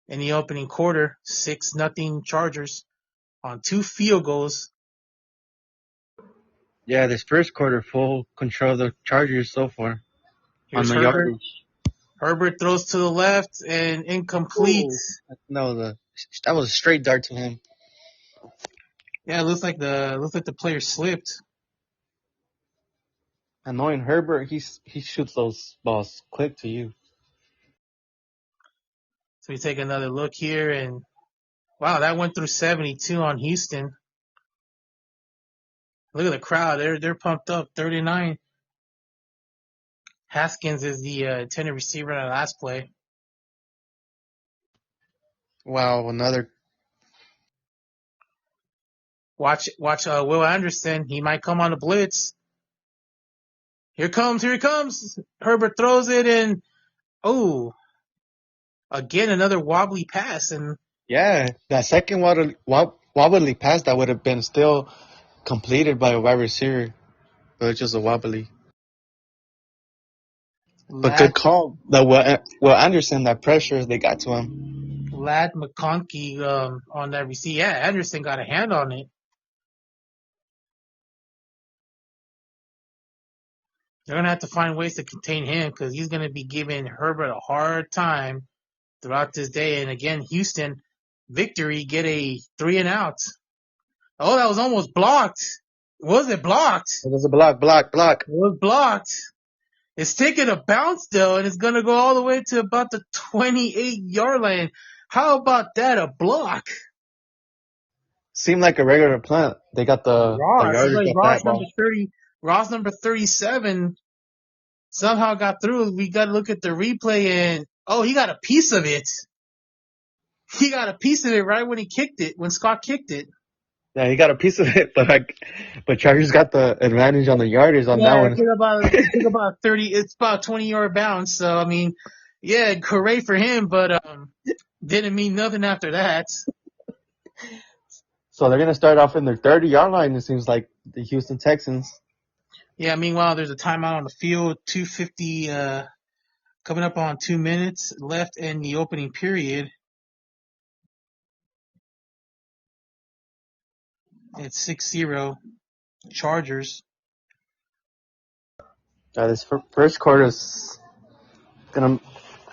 in the opening quarter, 6-0 Chargers on 2 field goals. Yeah, this first quarter, full control of the Chargers so far. Here's On the Herbert. yardage. Herbert throws to the left and incomplete. Ooh. No, that was a straight dart to him. Yeah, it looks like the player slipped. And knowing Herbert, he shoots those balls quick to you. So we take another look here, and wow, that went through 72 on Houston. Look at the crowd; they're pumped up. 39. Haskins is the intended receiver on the last play. Wow, another. Watch Will Anderson. He might come on the blitz. Here he comes. Herbert throws it, and again another wobbly pass, and Yeah, that second wobbly pass that would have been still completed by a wide receiver, but it's just a wobbly. But good call. Will Anderson, that pressure they got to him. Lad McConkey on that receiver. Yeah, Anderson got a hand on it. They're going to have to find ways to contain him because he's going to be giving Herbert a hard time throughout this day. And again, Houston, victory, get a 3-and-out. Oh, that was almost blocked. Was it blocked? It was a block. It was blocked. It's taking a bounce, though, and it's going to go all the way to about the 28-yard line. How about that, a block? Seemed like a regular plant. They got the yardage Ross number 30, Ross number 37 somehow got through. We got to look at the replay, and he got a piece of it. He got a piece of it right when when Scott kicked it. Yeah, he got a piece of it, but Chargers got the advantage on the yardage on that one. It took about 30. It's about 20-yard bounce. So I mean, yeah, hooray for him, but didn't mean nothing after that. So they're gonna start off in their 30-yard line. It seems like the Houston Texans. Yeah, meanwhile, there's a timeout on the field. 2:50 coming up on 2 minutes left in the opening period. It's 6-0 Chargers. This first quarter is gonna.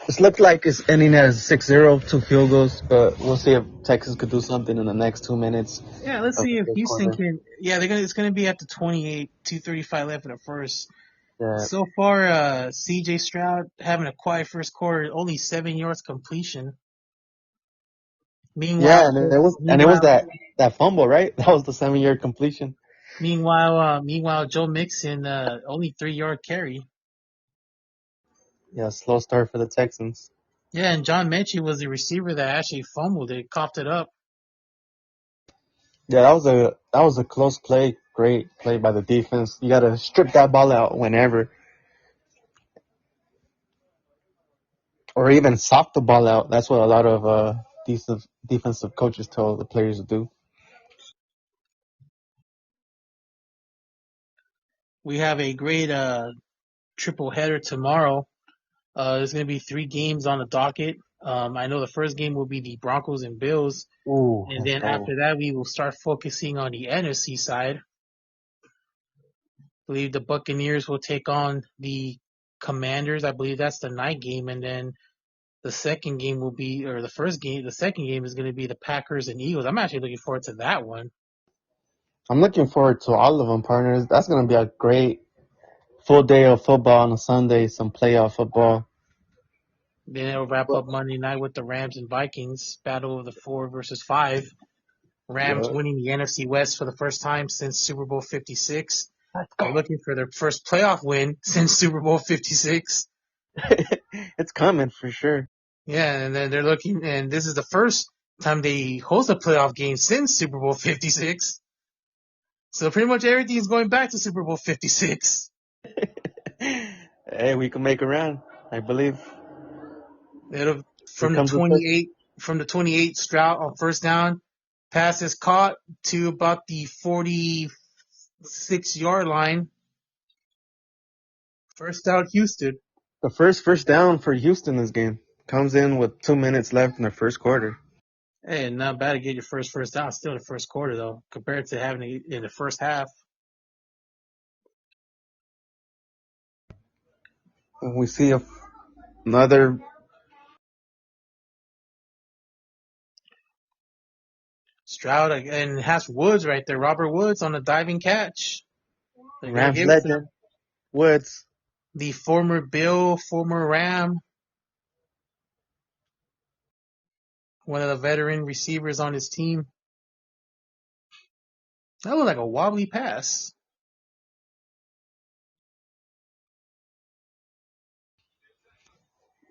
It's looked like it's ending as 6-0, 2 field goals, but we'll see if Texas could do something in the next 2 minutes. Yeah, let's see if Houston can. Yeah, it's gonna be at the 28, 2:35 left in the first. Yeah. So far, C.J. Stroud having a quiet first quarter, only 7 yards completion. Meanwhile, yeah, and it was that fumble, right? That was the 7-yard completion. Meanwhile, Joe Mixon only 3-yard carry. Yeah, slow start for the Texans. Yeah, and John Mechie was the receiver that actually fumbled it, coughed it up. Yeah, that was a close play. Great play by the defense. You got to strip that ball out whenever, or even sock the ball out. That's what a lot of defensive coaches tell the players to do. We have a great triple header tomorrow. There's going to be 3 games on the docket. I know the first game will be the Broncos and Bills. Ooh, and then after that, we will start focusing on the NFC side. I believe the Buccaneers will take on the Commanders. I believe that's the night game. And then the second game the second game is going to be the Packers and Eagles. I'm actually looking forward to that one. I'm looking forward to all of them, partners. That's going to be a great full day of football on a Sunday, some playoff football. Then it'll wrap up Monday night with the Rams and Vikings, battle of the 4 versus 5. Rams winning the NFC West for the first time since Super Bowl 56. They're looking for their first playoff win since Super Bowl 56. It's coming for sure. Yeah, and then they're looking, and this is the first time they host a playoff game since Super Bowl 56. So pretty much everything is going back to Super Bowl 56. Hey, we can make a run, I believe. It'll, Here from the comes the push. 28, Stroud on first down, pass is caught to about the 46-yard line. First out, Houston. The first down for Houston this game comes in with 2 minutes left in the first quarter. Hey, not bad to get your first down. Still in the first quarter though, compared to having it in the first half. And we see another Stroud and has Woods right there. Robert Woods on a diving catch. They're gonna Rams give it to legend, Woods. the former Bill, former Ram, one of the veteran receivers on his team. That looked like a wobbly pass.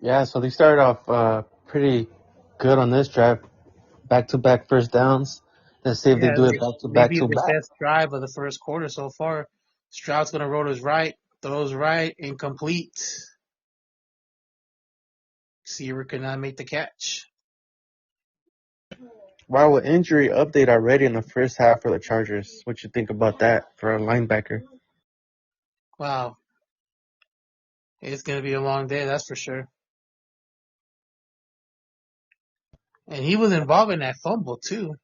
Yeah, so they started off pretty good on this drive. Back-to-back first downs. Let's see if they Yeah, do it back-to-back maybe to the back. best drive of the first quarter so far. Stroud's gonna roll his right, throws right, incomplete. Receiver could not make the catch. Wow, with injury update already in the first half for the Chargers. What you think about that for a linebacker? Wow, it's gonna be a long day, that's for sure. And he was involved in that fumble too.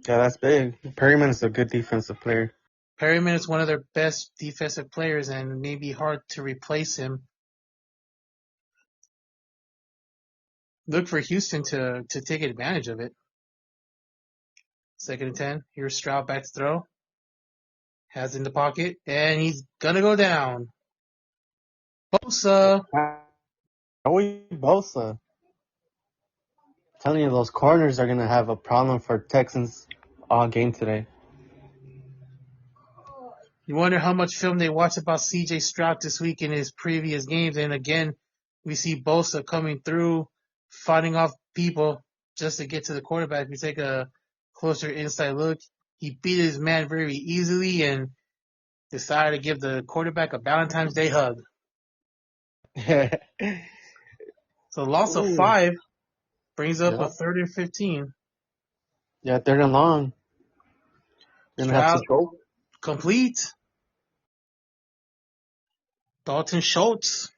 Yeah, that's big. Perryman is a good defensive player. Perryman is one of their best defensive players and may be hard to replace him. Look for Houston to take advantage of it. 2nd and 10. Here's Stroud back to throw. Has in the pocket, and he's gonna go down. Bosa. Joey Bosa. Telling you, those corners are gonna have a problem for Texans all game today. You wonder how much film they watch about C.J. Stroud this week in his previous games. And again, we see Bosa coming through, fighting off people just to get to the quarterback. We take a closer inside look. He beat his man very easily and decided to give the quarterback a Valentine's Day hug. So loss of Ooh. 5 brings up a Yeah. 3rd and 15. Yeah, third and long. Gonna have to Stroud go. complete. Dalton Schultz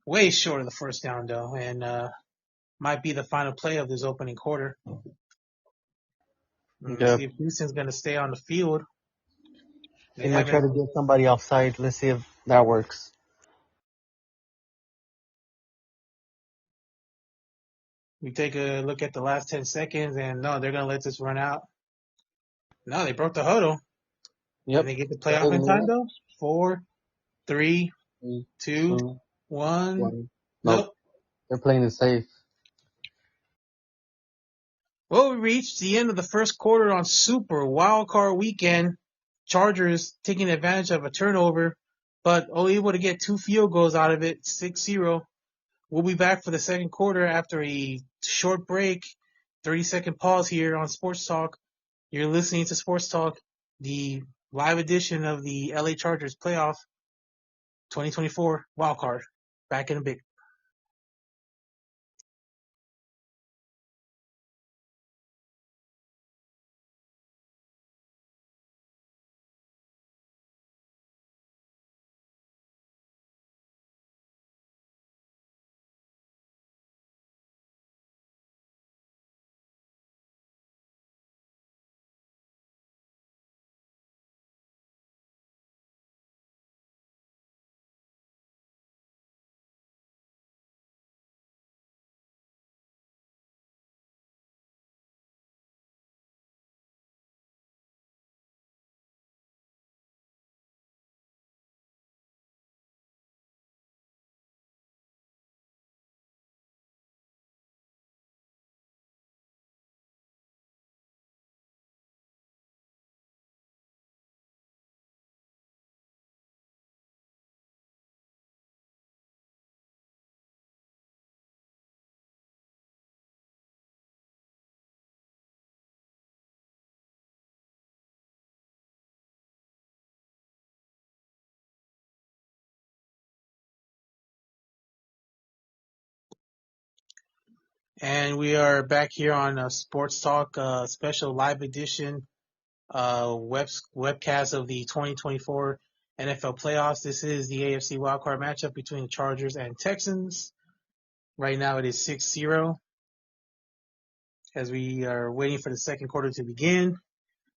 way short of the first down though, and might be the final play of this opening quarter. Let's Yep. see if Houston's going to stay on the field. They They might try haven't. to get somebody offside. Let's see if that works. We take a look at the last 10 seconds, and no, they're going to let this run out. No, they broke the huddle. Can Yep. they get the playoff in time though? 4, 3, 3, 2, 2, 1. 1. Nope. Nope. They're playing it safe. Well, we reached the end of the first quarter on Super Wildcard Weekend. Chargers taking advantage of a turnover, but only able to get 2 field goals out of it, 6-0. We'll be back for the second quarter after a short break. 30-second pause here on Sports Talk. You're listening to Sports Talk, the live edition of the LA Chargers playoff 2024 wildcard. Back in a bit. And we are back here on Sports Talk special live edition webcast of the 2024 NFL playoffs. This is the AFC wildcard matchup between the Chargers and Texans. Right now it is 6-0 as we are waiting for the second quarter to begin.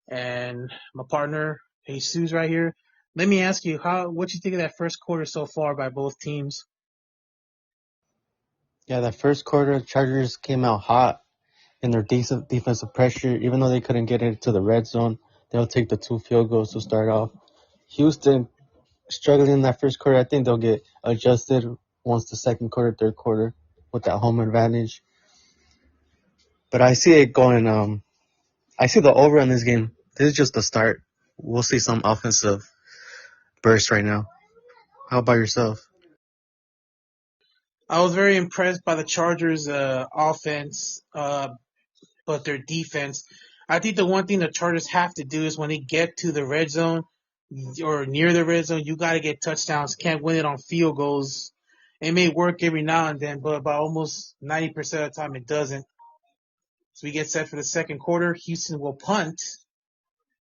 And my partner, Jesus, right here. Let me ask you, what you think of that first quarter so far by both teams? Yeah, that first quarter, Chargers came out hot in their decent defensive pressure. Even though they couldn't get into the red zone, they'll take the 2 field goals to start off. Houston struggling in that first quarter. I think they'll get adjusted once the second quarter, third quarter with that home advantage. But I see it going. I see the over in this game. This is just the start. We'll see some offensive burst right now. How about yourself? I was very impressed by the Chargers' offense, but their defense. I think the one thing the Chargers have to do is when they get to the red zone or near the red zone, you got to get touchdowns. Can't win it on field goals. It may work every now and then, but about almost 90% of the time it doesn't. So we get set for the second quarter. Houston will punt.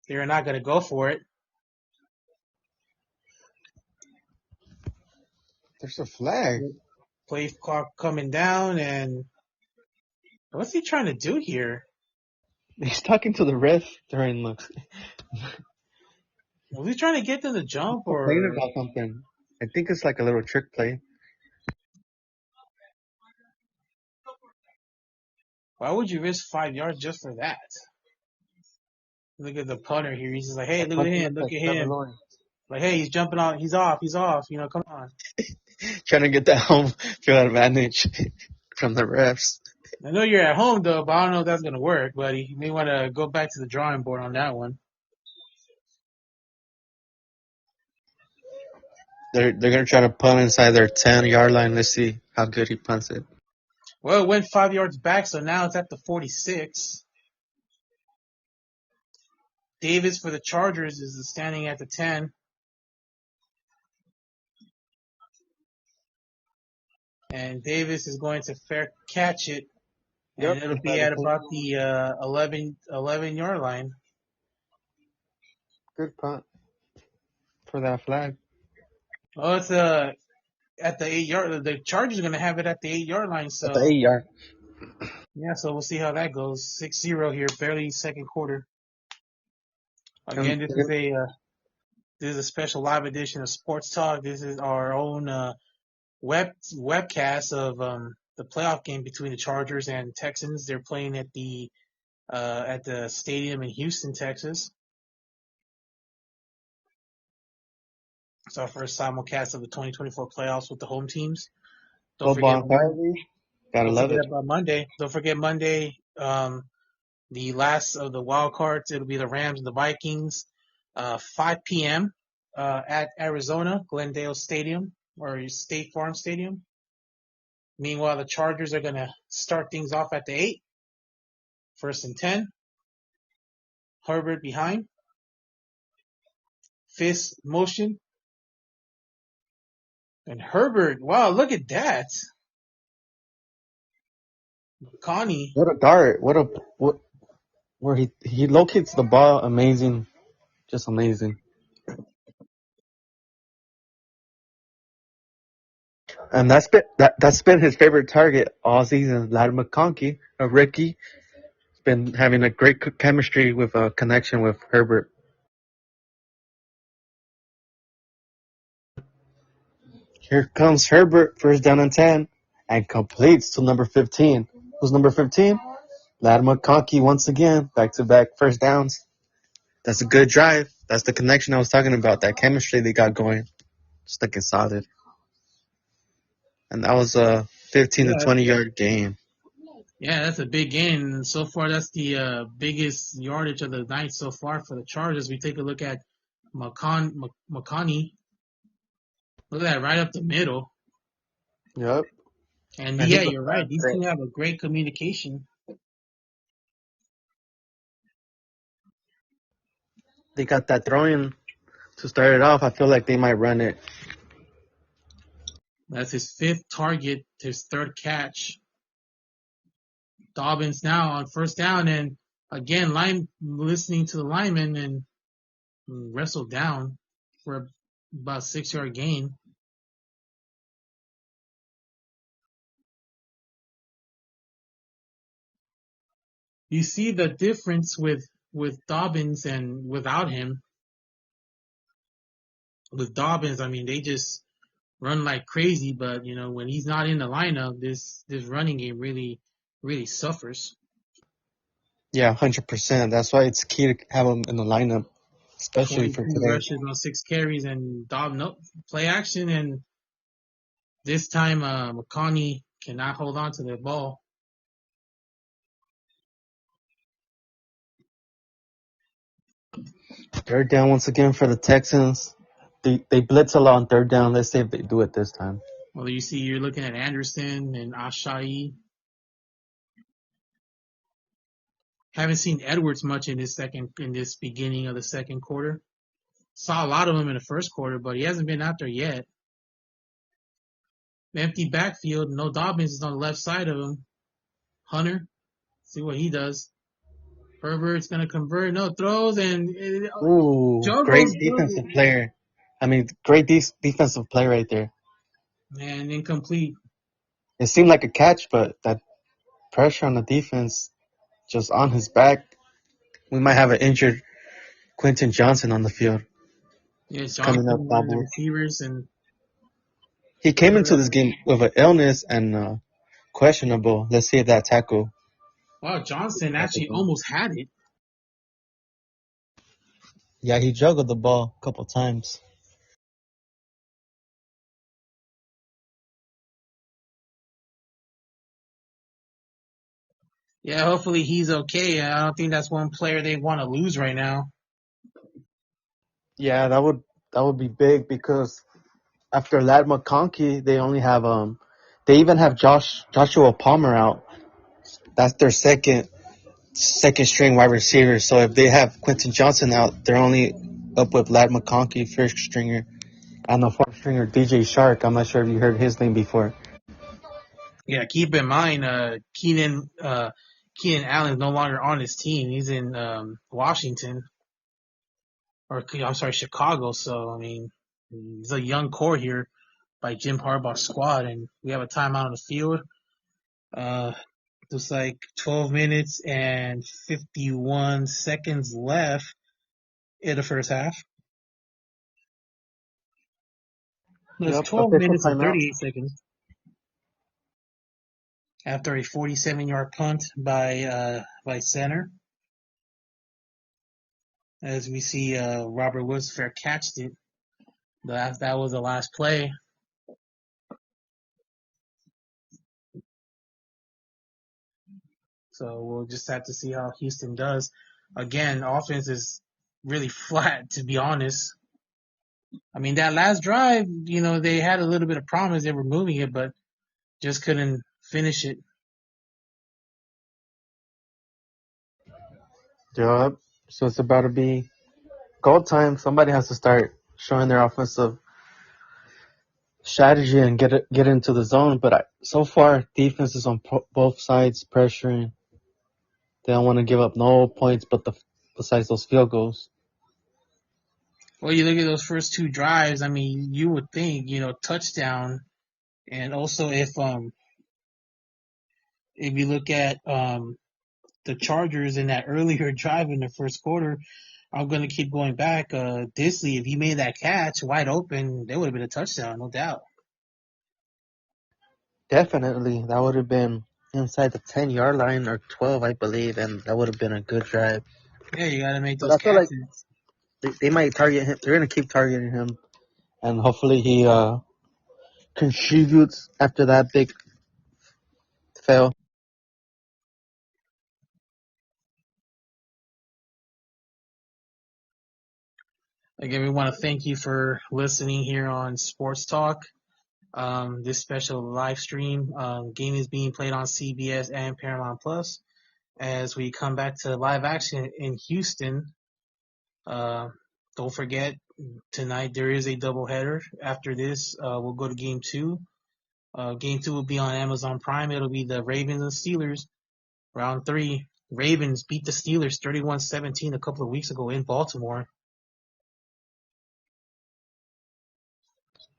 They're not going to go for it. There's a flag. Play clock coming down, and what's he trying to do here? He's talking to the ref during the Was he trying to get them to jump, complaining or about something. I think it's like a little trick play. why would you risk 5 yards just for that? Look at the punter here. He's just like, hey, look at him. Look at him. Like, hey, he's jumping off. He's off. He's off. Come on. Trying to get that home field advantage from the refs. I know you're at home, though, but I don't know if that's going to work, buddy. You may want to go back to the drawing board on that one. They're gonna try to punt inside their 10-yard line. Let's see how good he punts it. Well, it went 5 yards back, so now it's at the 46. Davis for the Chargers is standing at the 10. And Davis is going to fair catch it. And Yep. it'll be at about the 11-yard line. Good punt for that flag. Oh, it's at the 8-yard. The Chargers are going to have it at the 8-yard line. So At the 8-yard. yeah, so we'll see how that goes. 6-0 here, barely second quarter. Again, this is a special live edition of Sports Talk. This is our own webcast of the playoff game between the Chargers and Texans. They're playing at the stadium in Houston, Texas. It's our first simulcast of the 2024 playoffs with the home teams. Don't forget about Monday. Don't forget Monday. The last of the wild cards. It'll be the Rams and the Vikings. 5 p.m. At Arizona, Glendale Stadium or State Farm Stadium. Meanwhile, the Chargers are going to start things off at the 8. First and 10. Herbert behind. Fist motion. And Herbert, wow, look at that. Connie. What a dart. Where he locates the ball. Amazing. Just amazing. And that's been his favorite target all season. Ladd McConkey, a rookie, has been having a great chemistry with a connection with Herbert. Here comes Herbert, first down and 10, and completes to number 15. Who's number 15? Ladd McConkey once again, back-to-back first downs. That's a good drive. That's the connection I was talking about, that chemistry they got going. Just looking solid. And that was a 15 to 20-yard gain. Yeah, that's a big gain. So far, that's the biggest yardage of the night so far for the Chargers. We take a look at McConney. Look at that, right up the middle. Yep. And yeah, you're right. These two have a great communication. They got that throwing to start it off. I feel like they might run it. That's his 5th target, his 3rd catch. Dobbins now on first down, and again, listening to the lineman and wrestled down for about 6-yard gain. You see the difference with Dobbins and without him. With Dobbins, I mean, they just run like crazy, but when he's not in the lineup, this running game really suffers. Yeah, 100%. That's why it's key to have him in the lineup, especially for 22 today. rushes on 6 carries, and play action, and this time McConney cannot hold on to the ball. Third down once again for the Texans. They blitz a lot on third down. Let's see if they do it this time. Well, you're looking at Anderson and Ashai. Haven't seen Edwards much in this beginning of the second quarter. Saw a lot of him in the first quarter, but he hasn't been out there yet. Empty backfield. No Dobbins is on the left side of him. Hunter, see what he does. Herbert's gonna convert. No throws, and Ooh, great juggles. defensive player. I mean, great defensive play right there. And incomplete. It seemed like a catch, but that pressure on the defense just on his back. We might have an injured Quentin Johnson on the field. Yeah, Coming Johnson, up, one of the double. receivers, and He came into this game with an illness and questionable. Let's see if that tackle. wow, Johnson actually almost had it. Yeah, he juggled the ball a couple times. Yeah, hopefully he's okay. I don't think that's one player they want to lose right now. Yeah, that would be big because after Lad McConkey, they only have they even have Joshua Palmer out. That's their second string wide receiver. So if they have Quentin Johnson out, they're only up with Lad McConkey, first stringer, and the fourth stringer DJ Shark. I'm not sure if you heard his name before. Yeah, keep in mind, Keenan Allen's no longer on his team. He's in Washington, or I'm sorry, Chicago. So I mean, it's a young core here by Jim Harbaugh's squad, and we have a timeout on the field. Looks like 12 minutes and 51 seconds left in the first half. There's Yep, 12 official minutes and timeout. 38 seconds after a 47-yard punt by center. As we see, Robert Woods fair catched it. That was the last play. So we'll just have to see how Houston does. Again, offense is really flat, to be honest. I mean, that last drive, they had a little bit of promise. They were moving it, but just couldn't finish it. Yep. So it's about to be goal time. Somebody has to start showing their offensive strategy and get into the zone. But so far, defense is on both sides pressuring. They don't want to give up no points, besides those field goals. Well, you look at those first two drives. I mean, you would think, touchdown, and also if you look at the Chargers in that earlier drive in the first quarter, I'm going to keep going back. Disley, if he made that catch wide open, there would have been a touchdown, no doubt. Definitely, that would have been inside the 10-yard line or 12, I believe, and that would have been a good drive. Yeah, you got to make But those I feel like catches. they might target him. They're gonna keep targeting him, and hopefully he contributes after that big fail. Again, we want to thank you for listening here on Sports Talk. This special live stream game is being played on CBS and Paramount Plus. As we come back to live action in Houston, don't forget tonight there is a doubleheader. After this, we'll go to game 2. Game 2 will be on Amazon Prime. It'll be the Ravens and Steelers. Round 3, Ravens beat the Steelers 31-17 a couple of weeks ago in Baltimore.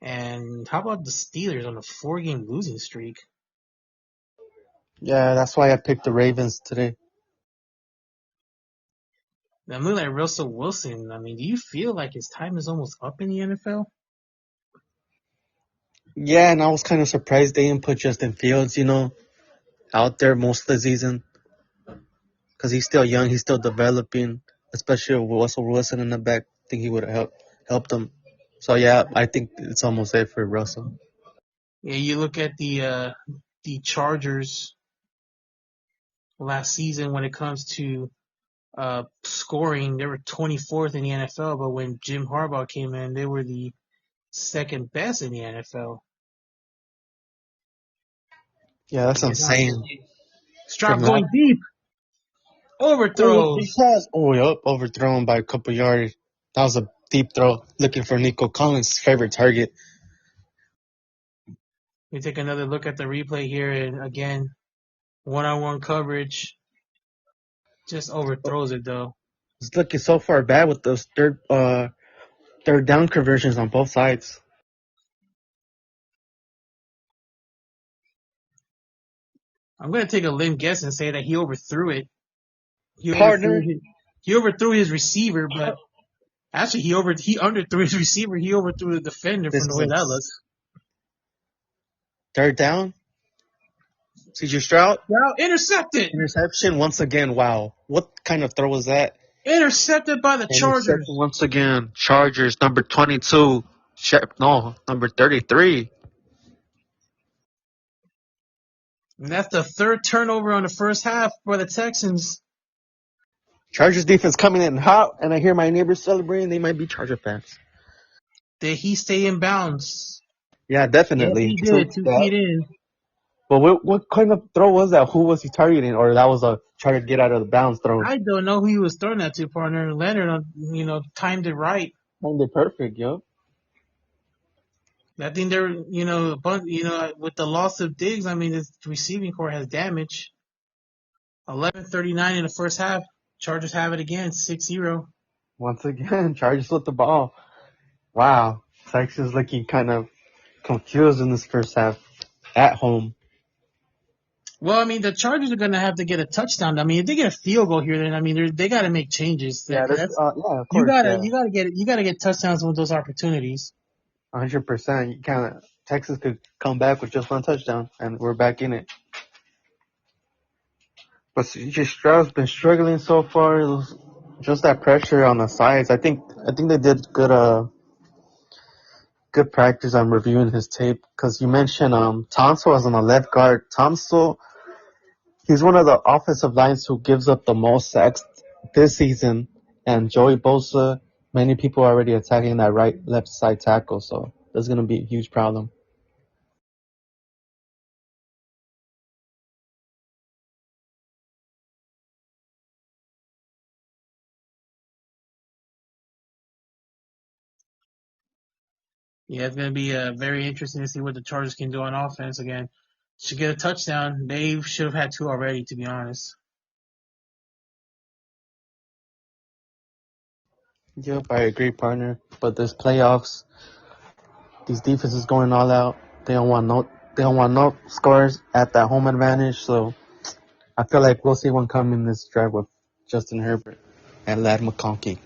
And how about the Steelers on a 4-game losing streak? Yeah, that's why I picked the Ravens today. That look like Russell Wilson. I mean, do you feel like his time is almost up in the NFL? Yeah, and I was kind of surprised they didn't put Justin Fields, out there most of the season because he's still young, he's still developing, especially with Russell Wilson in the back. I think he would have helped him. So yeah, I think it's almost there for Russell. Yeah, you look at the Chargers last season when it comes to scoring, they were 24th in the NFL, but when Jim Harbaugh came in, they were the second best in the NFL. Yeah, that's insane. Stroud going deep. Overthrows. Yep, overthrown by a couple yards. That was a deep throw, looking for Nico Collins' favorite target. We take another look at the replay here, and again, one-on-one coverage. Just overthrows it though. It's looking so far bad with those third down conversions on both sides. I'm gonna take a limb guess and say that he overthrew it. He Partner. overthrew his receiver, but actually he underthrew his receiver. He overthrew the defender from the way that looks. Third down. CJ Stroud. Now intercepted. Interception once again. Wow. What kind of throw was that? Intercepted by the Chargers. Once again. Chargers, number 22. Number 33. And that's the third turnover on the first half for the Texans. Chargers defense coming in hot, and I hear my neighbors celebrating. They might be Charger fans. Did he stay in bounds? Yeah, definitely. Yes, he did. 2 feet in. But what kind of throw was that? Who was he targeting? Or that was a try to get out of the bounds throw? I don't know who he was throwing that to, partner. Leonard, timed it right. Timed it perfect, yo. I think they're, with the loss of Diggs, I mean, this receiving core has damage. 11:39 in the first half. Chargers have it again, 6-0. Once again, Chargers with the ball. Wow. Texas looking kind of confused in this first half at home. Well, I mean, the Chargers are going to have to get a touchdown. I mean, if they get a field goal here, then I mean, they got to make changes. Yeah, of course. You gotta get touchdowns with those opportunities. 100%. Texas could come back with just one touchdown, and we're back in it. But CJ Stroud's been struggling so far. Just that pressure on the sides. I think they did good practice on reviewing his tape, because you mentioned Tonsil as on the left guard. Tonsil, he's one of the offensive lines who gives up the most sacks this season, and Joey Bosa, many people are already attacking that left side tackle, so that's going to be a huge problem. Yeah, it's going to be very interesting to see what the Chargers can do on offense again. Should get a touchdown. They should have had 2 already, to be honest. Yep, I agree, partner. But this playoffs, these defenses going all out. They don't want no scores at that home advantage. So I feel like we'll see one come in this drive with Justin Herbert and Ladd McConkey.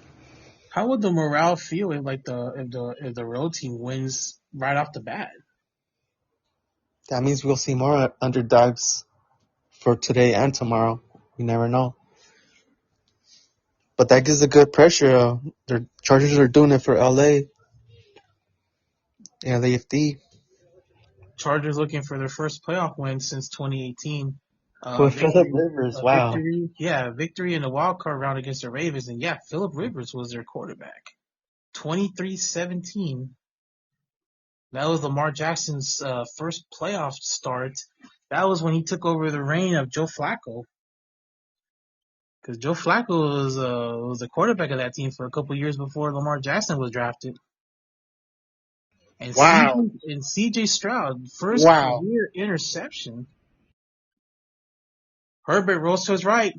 How would the morale feel if the road team wins right off the bat? That means we'll see more underdogs for today and tomorrow. We never know. But that gives a good pressure. The Chargers are doing it for LA. LAFD. Chargers looking for their first playoff win since 2018. With Phillip Rivers, wow. Victory in the wild card round against the Ravens. And yeah, Phillip Rivers was their quarterback. 23-17. That was Lamar Jackson's first playoff start. That was when he took over the reign of Joe Flacco. Because Joe Flacco was the quarterback of that team for a couple years before Lamar Jackson was drafted. And wow. CJ Stroud, first career interception. Herbert rolls to his right,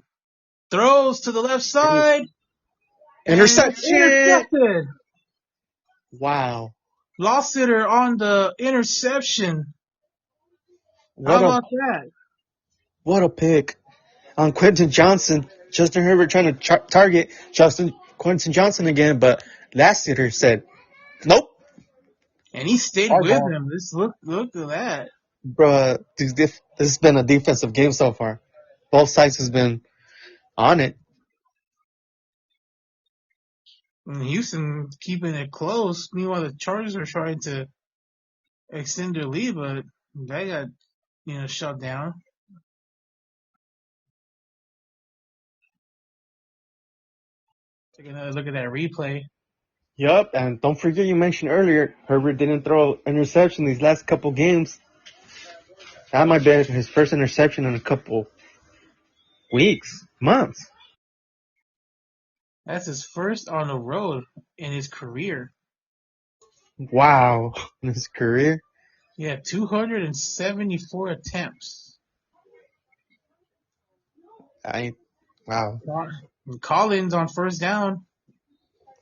throws to the left side, and it's Interception! intercepted. Wow. Lost hitter on the interception. How What a about that? what a pick. On Quentin Johnson. Justin Herbert trying to target Quentin Johnson again, but last hitter said, nope. And he stayed Our with ball. him. Look at that. Bruh, this has been a defensive game so far. Both sides has been on it. And Houston keeping it close. Meanwhile, the Chargers are trying to extend their lead, but they got shut down. Take another look at that replay. Yup, and don't forget you mentioned earlier, Herbert didn't throw interception these last couple games. That might be his first interception in a couple weeks, months. That's his first on the road in his career. Wow, in his career. He had 274 attempts. Wow. Collins on first down.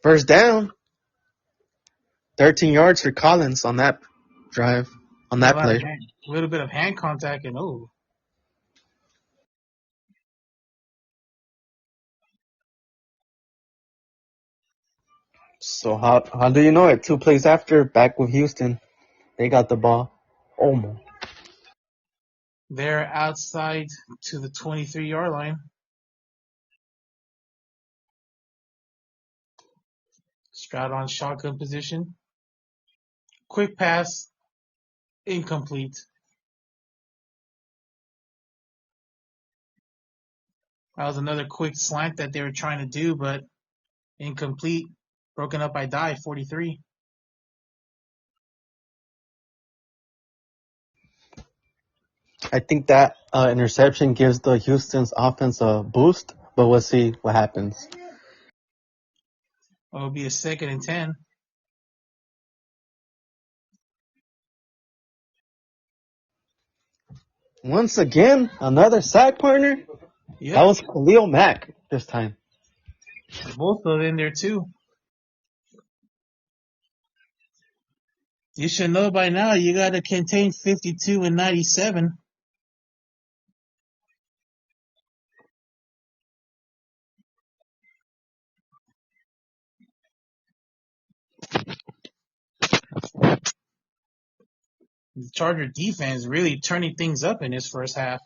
First down, 13 yards for Collins on that drive, on that play. A little bit of hand contact, and So how do you know it? 2 plays after, back with Houston, they got the ball. Almost. they're outside to the 23-yard line. Stroud on shotgun position. Quick pass, incomplete. That was another quick slant that they were trying to do, but incomplete. Broken up by Dye, 43. I think that interception gives the Houston's offense a boost, but we'll see what happens. It'll be a 2nd and 10. Once again, another sack partner. Yep. That was Khalil Mack this time. Both of them in there too. You should know by now you got to contain 52 and 97. The Charger defense really turning things up in this first half.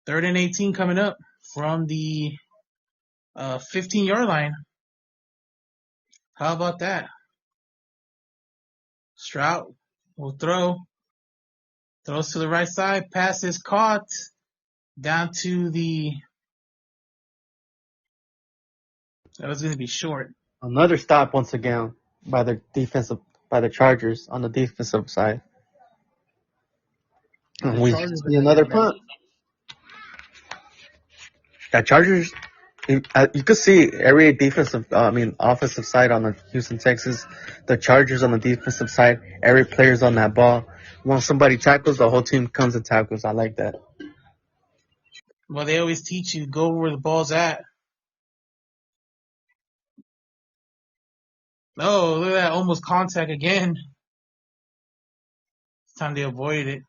3rd and 18 coming up from the 15-yard line. How about that? Stroud will throw. Throws to the right side. Pass is caught. Down to the... That was going to be short. Another stop once again by the Chargers on the defensive side. And we see another punt. That Chargers, you could see every offensive side on the Houston Texans, the Chargers on the defensive side, every player's on that ball. Once somebody tackles, the whole team comes and tackles. I like that. Well, they always teach you go where the ball's at. Oh, look at that. Almost contact again. It's time to avoid it.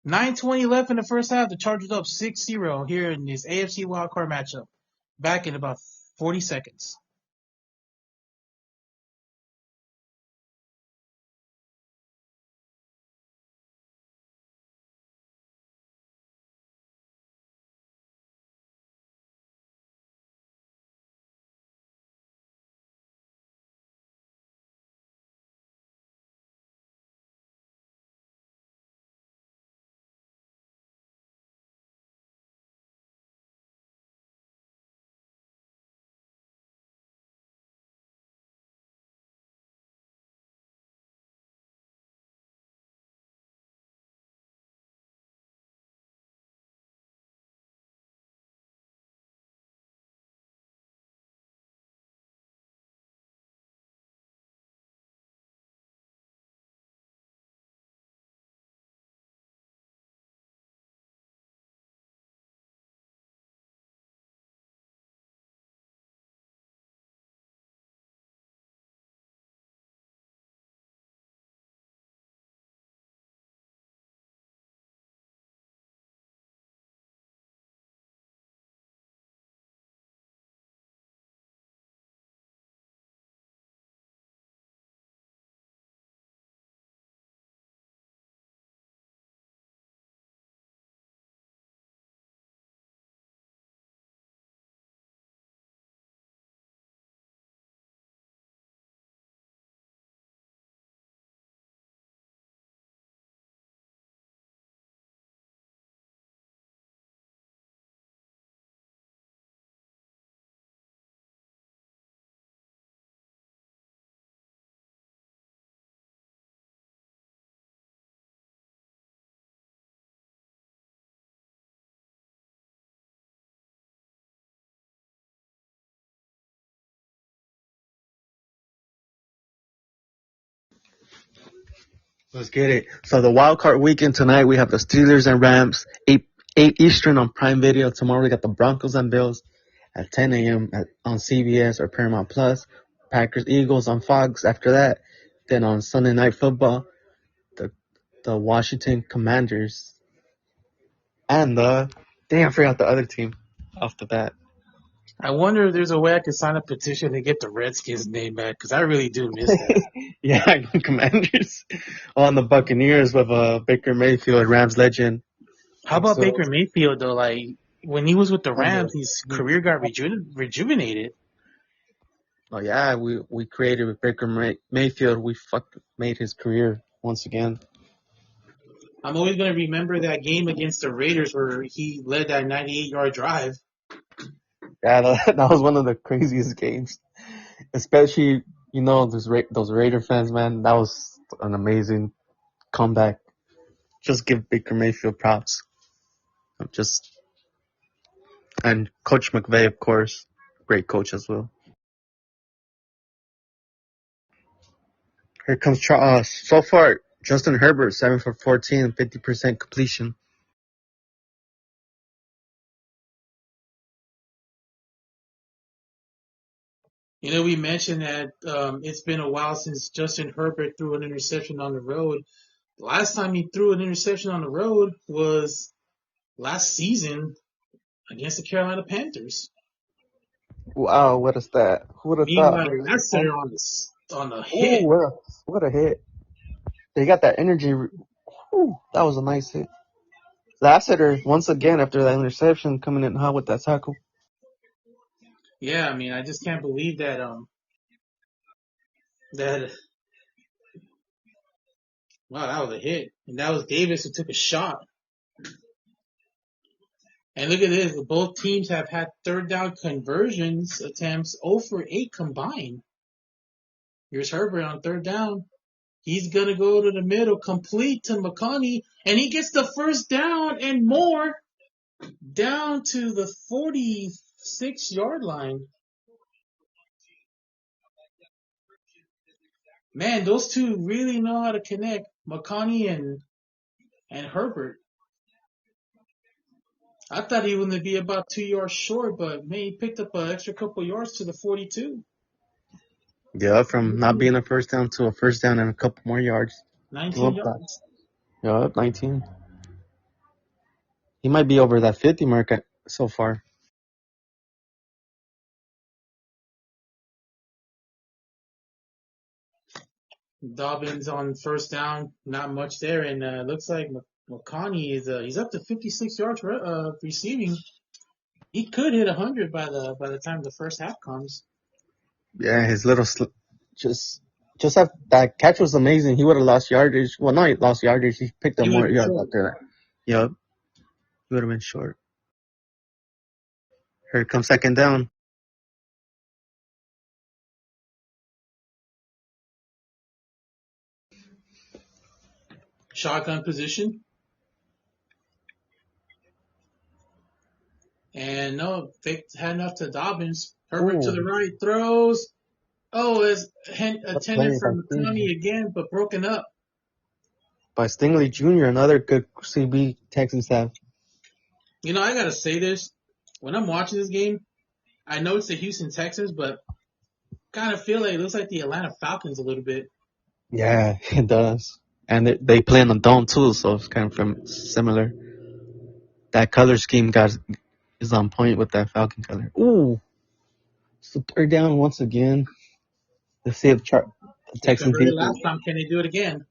9:20 left in the first half. The Chargers up 6-0 here in this AFC wildcard matchup. Back in about 40 seconds. Let's get it. So the wild card weekend tonight, we have the Steelers and Rams, 8 Eastern on Prime Video. Tomorrow we got the Broncos and Bills at 10 a.m. On CBS or Paramount Plus. Packers Eagles on Fox after that. Then on Sunday Night Football, the Washington Commanders and I forgot the other team off the bat. I wonder if there's a way I could sign a petition to get the Redskins name back, because I really do miss that. Yeah, Commanders on the Buccaneers with Baker Mayfield, Rams legend. How about So- Baker Mayfield, though? Like, when he was with the Rams, his career got rejuvenated. Oh yeah, we created with Baker Mayfield. We made his career once again. I'm always going to remember that game against the Raiders where he led that 98-yard drive. Yeah, that was one of the craziest games. Especially, those Raider fans, man. That was an amazing comeback. Just give Baker Mayfield props. And Coach McVay, of course, great coach as well. Here comes so far Justin Herbert, 7 for 14, 50% completion. We mentioned that it's been a while since Justin Herbert threw an interception on the road. The last time he threw an interception on the road was last season against the Carolina Panthers. Wow, what is that? Who would have thought? Meanwhile, Lassiter on the hit. Ooh, what a hit. They got that energy. Ooh, that was a nice hit. Lassiter, once again, after that interception, coming in hot with that tackle. Yeah, I mean, I just can't believe that that that was a hit. And that was Davis who took a shot. And look at this. Both teams have had third down conversions attempts 0 for 8 combined. Here's Herbert on third down. He's going to go to the middle, complete to McConney, and he gets the first down and more down to the 46-yard line. Man, those two really know how to connect, McConney and Herbert. I thought he was going to be about 2 yards short, but man, he picked up an extra couple yards to the 42. Yeah, from not being a first down to a first down and a couple more yards. 19 yards. Yeah, 19. He might be over that 50 mark so far. Dobbins on first down, not much there, and looks like McConney is he's up to 56 yards receiving. He could hit 100 by the time the first half comes. Yeah, his little just that catch was amazing. He would have lost yardage. Well, not lost yardage. He picked up more yards after that. Yep, he would have been short. Here comes second down. Shotgun position. And no, fake handoff to Dobbins. Herbert to the right, throws. Oh, it's intended for McConney again, but broken up. By Stingley Jr., another good CB Texans have. I got to say this. When I'm watching this game, I know it's the Houston Texans, but kind of feel like it looks like the Atlanta Falcons a little bit. Yeah, it does. And they play in the dome, too, so it's kind of similar. That color scheme is on point with that Falcon color. Ooh. So third down once again. Let's see if the Texans defense. Last time, can they do it again?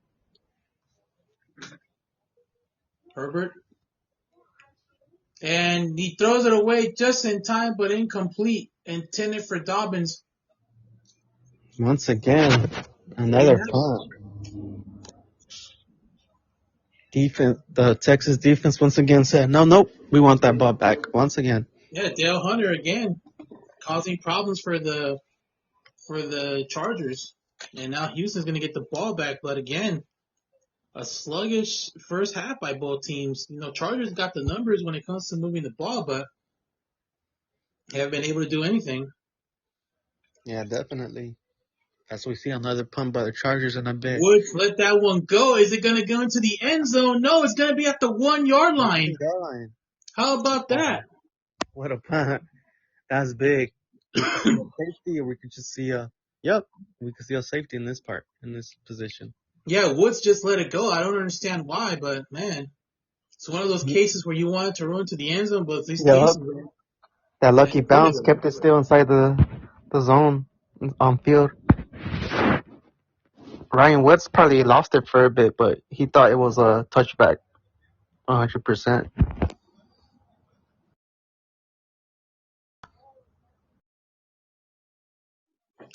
Herbert. And he throws it away just in time, but incomplete. Intended for Dobbins. Once again, another punt. Defense, the Texas defense once again said, nope, we want that ball back once again. Yeah, Dale Hunter again, causing problems for the Chargers. And now Houston's going to get the ball back, but again, a sluggish first half by both teams. Chargers got the numbers when it comes to moving the ball, but they haven't been able to do anything. Yeah, definitely. As we see another punt by the Chargers, and I bet Woods let that one go. Is it going to go into the end zone? No, it's going to be at the 1 yard line. How about that? What a punt! That's big. We could see a safety, or we could just see we could see a safety in this position. Yeah, Woods just let it go. I don't understand why, but man, it's one of those cases where you want it to run to the end zone, but at least that lucky bounce kept it still inside the zone on field. Ryan Woods probably lost it for a bit, but he thought it was a touchback, 100%.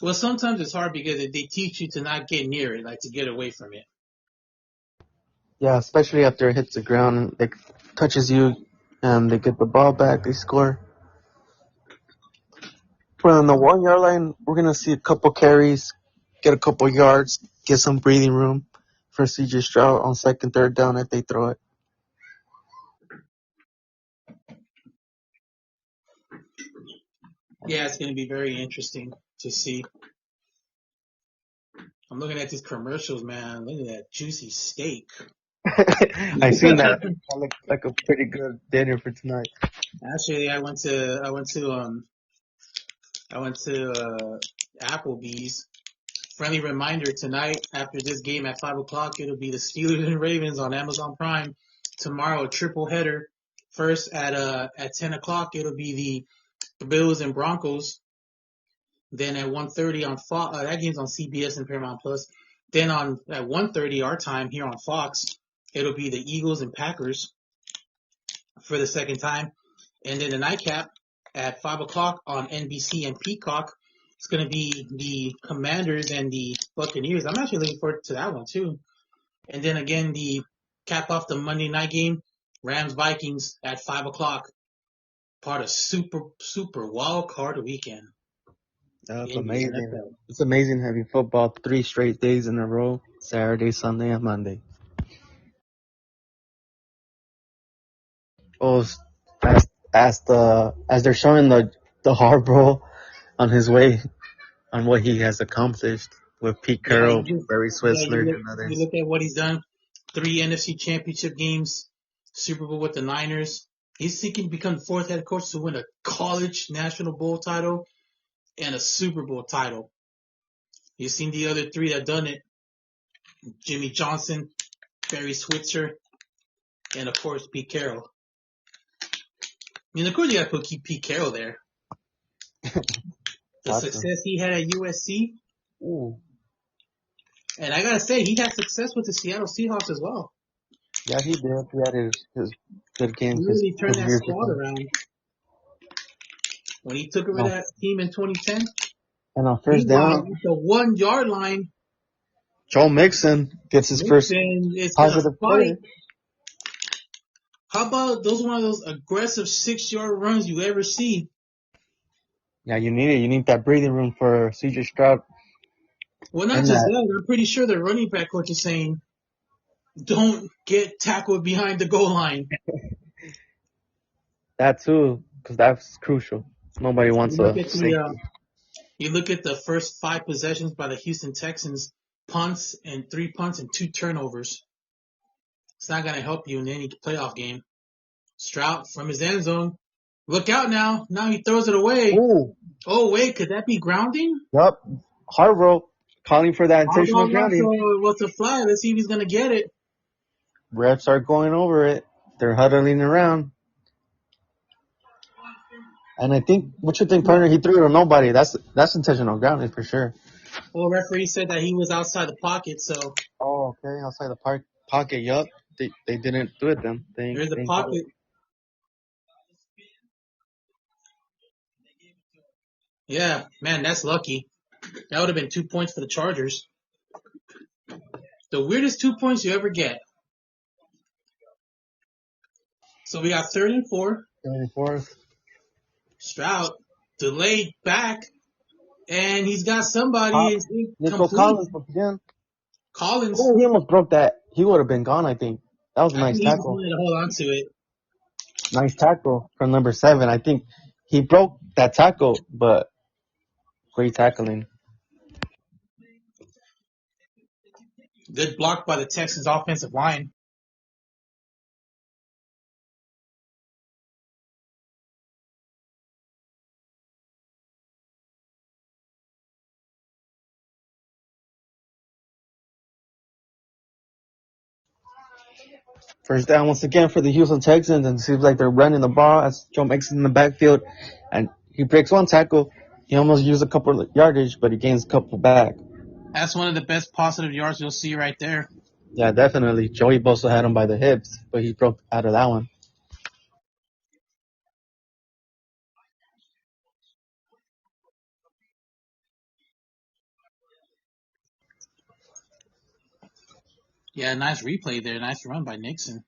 Well, sometimes it's hard because they teach you to not get near it, like to get away from it. Yeah, especially after it hits the ground and it touches you and they get the ball back, they score. From the 1 yard line, we're going to see a couple carries, get a couple yards, get some breathing room for CJ Stroud on second, third down if they throw it. Yeah, it's going to be very interesting to see. I'm looking at these commercials, man. Look at that juicy steak. I seen that. That looked like a pretty good dinner for tonight. Actually, I went to Applebee's. Friendly reminder, tonight after this game at 5:00, it'll be the Steelers and Ravens on Amazon Prime. Tomorrow, a triple header. First at 10:00, it'll be the Bills and Broncos. Then at 1:30 on Fox, that game's on CBS and Paramount Plus. Then at 1:30 our time here on Fox, it'll be the Eagles and Packers for the second time. And then the nightcap at 5:00 on NBC and Peacock, it's going to be the Commanders and the Buccaneers. I'm actually looking forward to that one too. And then again, the cap off the Monday night game, Rams-Vikings at 5:00, part of super wild card weekend. That's amazing. It's amazing having football 3 straight days in a row, Saturday, Sunday, and Monday. Oh, as they're showing the Harbaugh on his way, on what he has accomplished with Pete Carroll, Barry Switzler, and others. You look at what he's done: 3 NFC Championship games, Super Bowl with the Niners. He's seeking to become the 4th head coach to win a college National Bowl title and a Super Bowl title. You've seen the other 3 that done it: Jimmy Johnson, Barry Switzer, and of course Pete Carroll. I mean, of course you got to put Pete Carroll there. The success he had at USC. Ooh. And I gotta say, he had success with the Seattle Seahawks as well. Yeah, he did. He had his good games. He really turned that squad around. When he took over that team in 2010. And on first down, the 1 yard line, Joe Mixon gets his first positive play. How about one of those aggressive 6-yard runs you ever see? Yeah, you need it. You need that breathing room for CJ Stroud. Well, not just that. I'm pretty sure the running back coach is saying, don't get tackled behind the goal line. That too, because that's crucial. Nobody wants a safety. You look at the first 5 possessions by the Houston Texans, 3 punts and 2 turnovers. It's not going to help you in any playoff game. Stroud from his end zone. Look out now. Now he throws it away. Ooh. Oh, wait. Could that be grounding? Yep. Harbaugh calling for that intentional grounding. What's a flag? Let's see if he's going to get it. Refs are going over it. They're huddling around. And I think, what you think, partner? He threw it to nobody. That's intentional grounding for sure. Well, referee said that he was outside the pocket, so. Oh, okay. Outside the pocket, yup. They didn't do it then. There's a pocket. Yeah, man, that's lucky. That would have been 2 points for the Chargers. The weirdest 2 points you ever get. So we got 3rd and 4. 3rd and 4. Stroud delayed back, and he's got somebody. Collins again. Collins. Oh, he almost broke that. He would have been gone, I think. That was a nice tackle. He wanted to hold on to it. Nice tackle from number 7. I think he broke that tackle, but great tackling. Good block by the Texans offensive line. First down once again for the Houston Texans, and it seems like they're running the ball as Joe Mixon in the backfield, and he breaks one tackle. He almost used a couple of yardage, but he gains a couple back. That's one of the best positive yards you'll see right there. Yeah, definitely. Joey Bosa had him by the hips, but he broke out of that one. Yeah, nice replay there. Nice run by Nixon.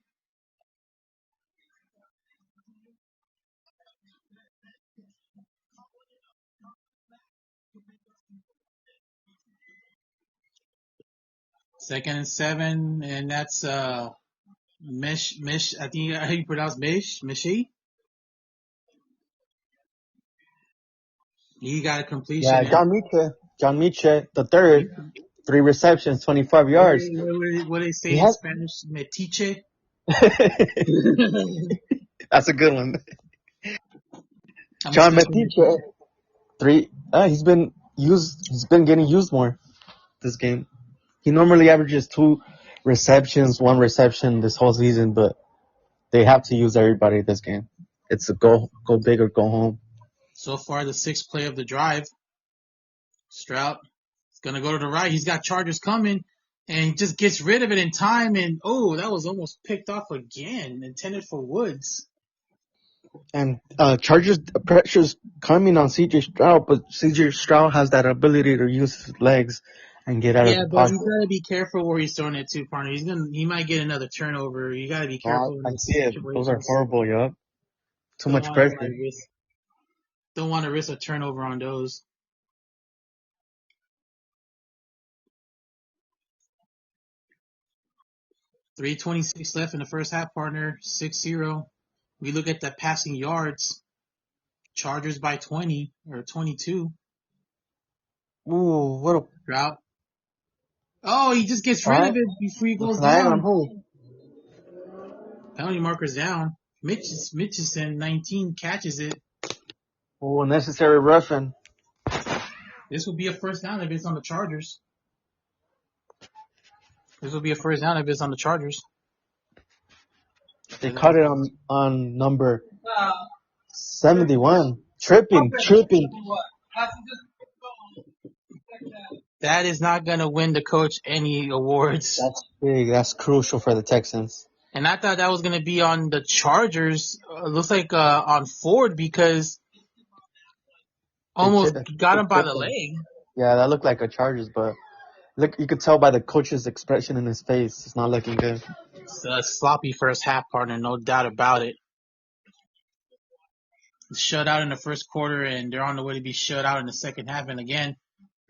Second and 7, and that's Mish. I think how you pronounce Mishi. He got a completion. Yeah, John Miche, the third, 3 receptions, 25 yards. What they say He in has, Spanish? Metiche. that's a good one. I'm John still saying Metiche, 3. He's been used. He's been getting used more this game. He normally averages 2 receptions, 1 reception this whole season, but they have to use everybody this game. It's a go big or go home. So far, the 6th play of the drive. Stroud is going to go to the right. He's got Chargers coming, and he just gets rid of it in time. And, that was almost picked off again, intended for Woods. And Chargers pressure's coming on C.J. Stroud, but C.J. Stroud has that ability to use his legs and get out of Yeah, the but pocket. you got to be careful where he's throwing it to, partner. He might get another turnover. You got to be Oh, careful in I those see it. Those are situations. horrible, yup. Too Don't much want to pressure. don't want to risk a turnover on those. 3:26 left in the first half, partner. 6-0. We look at the passing yards. Chargers by 20 or 22. Ooh, what a Drought. Oh, he just gets rid of flag. it before he The goes flag on down. who? Penalty marker's down. Mitchison, 19, catches it. Oh, unnecessary roughing. This will be a first down if it's on the Chargers. This will be a first down if it's on the Chargers. They caught it on number 71. Tripping. That is not going to win the coach any awards. That's big. That's crucial for the Texans. And I thought that was going to be on the Chargers. Looks like on Ford because almost got him by the leg. Yeah, that looked like a Chargers, but look, you could tell by the coach's expression in his face. It's not looking good. It's a sloppy first half, partner, no doubt about it. Shut out in the first quarter, and they're on the way to be shut out in the second half. And again,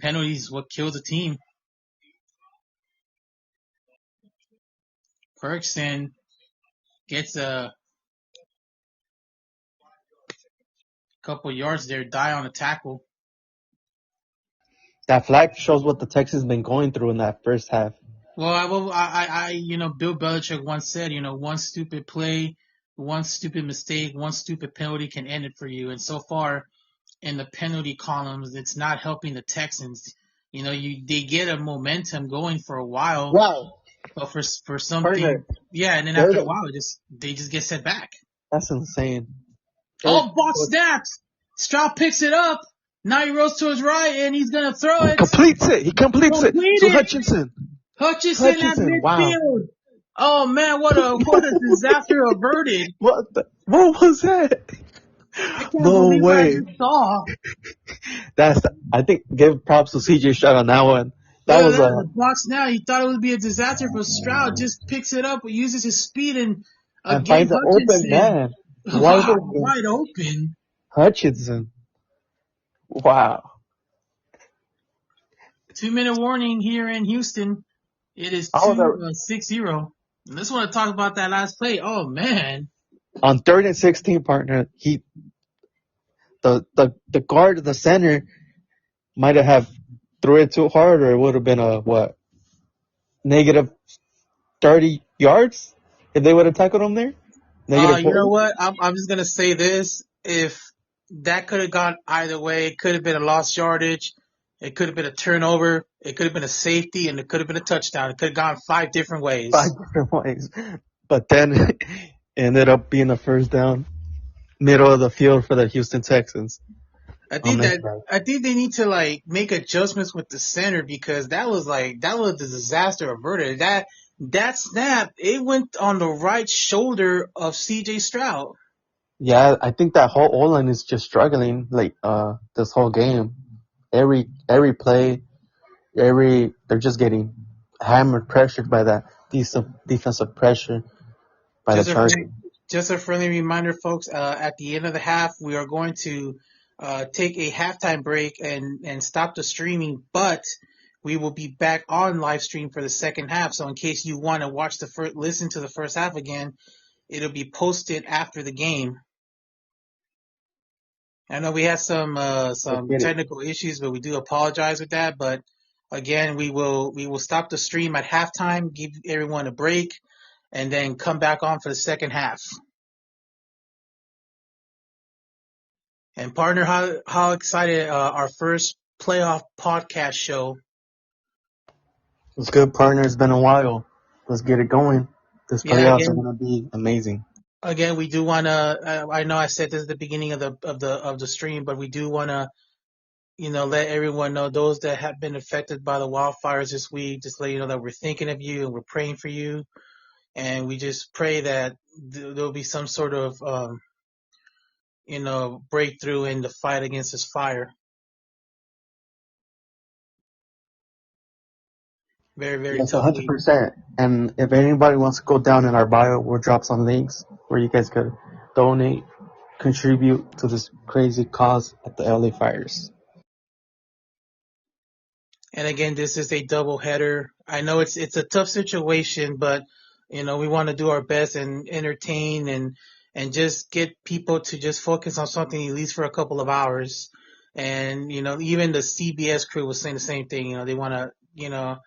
penalties what kills a team. Perkson gets a couple yards there, die on a tackle. That flag shows what the Texans been going through in that first half. Well, Bill Belichick once said, one stupid play, one stupid mistake, one stupid penalty can end it for you. And so far, in the penalty columns, it's not helping the Texans. They get a momentum going for a while, but for something, and then after a while, they just get set back. That's insane. Box snaps. Stroud picks it up. Now he rolls to his right, and he's gonna throw it. He completes it to Hutchinson. Hutchinson at midfield. Wow. Oh man, what a disaster averted. What was that? No way. I think give props to CJ Stroud on that one. That was a box now. He thought it would be a disaster, but Stroud just picks it up, uses his speed, and finds an open man. Wide open. Hutchinson. Wow. 2-minute warning here in Houston. It is 6-0. I just want to talk about that last play. Oh man! On 3rd and 16, partner, the guard, the center, might have threw it too hard, or it would have been a what? negative 30 yards if they would have tackled him there. Negative You know 40. what? I'm just gonna say this: if that could have gone either way, it could have been a lost yardage, it could have been a turnover, it could have been a safety, and it could have been a touchdown. It could have gone 5 different Five ways. different ways. But then it ended up being a first down, middle of the field for the Houston Texans. I On think that that drive. I think they need to like make adjustments with the center because that was the disaster averted. That snap it went on the right shoulder of C.J. Stroud. Yeah, I think that whole O-line is just struggling like this whole game. Every play, they're just getting hammered, pressured by that defensive pressure by the Just a Chargers. just a friendly reminder, folks. At the end of the half, we are going to take a halftime break and stop the streaming, but we will be back on live stream for the second half. So in case you want to watch listen to the first half again, it'll be posted after the game. I know we had Let's some get it. technical issues, but we do apologize with that. But again, we will stop the stream at halftime, give everyone a break, and then come back on for the second half. And partner, how excited our first playoff podcast show. It's good, partner. It's been a while. Let's get it going. This Yeah, playoffs are again, gonna be amazing. we do want to. I know I said this at the beginning of the stream, but we do want to let everyone know those that have been affected by the wildfires this week. Just let you know that we're thinking of you and we're praying for you, and we just pray that there'll be some sort of breakthrough in the fight against this fire. Very, very Yes, tough week. 100%. And if anybody wants to go down in our bio, we'll drop some links where you guys could donate, contribute to this crazy cause at the LA fires. And again, this is a double header. I know it's a tough situation, but we want to do our best and entertain and just get people to just focus on something at least for a couple of hours. And even the CBS crew was saying the same thing. They want to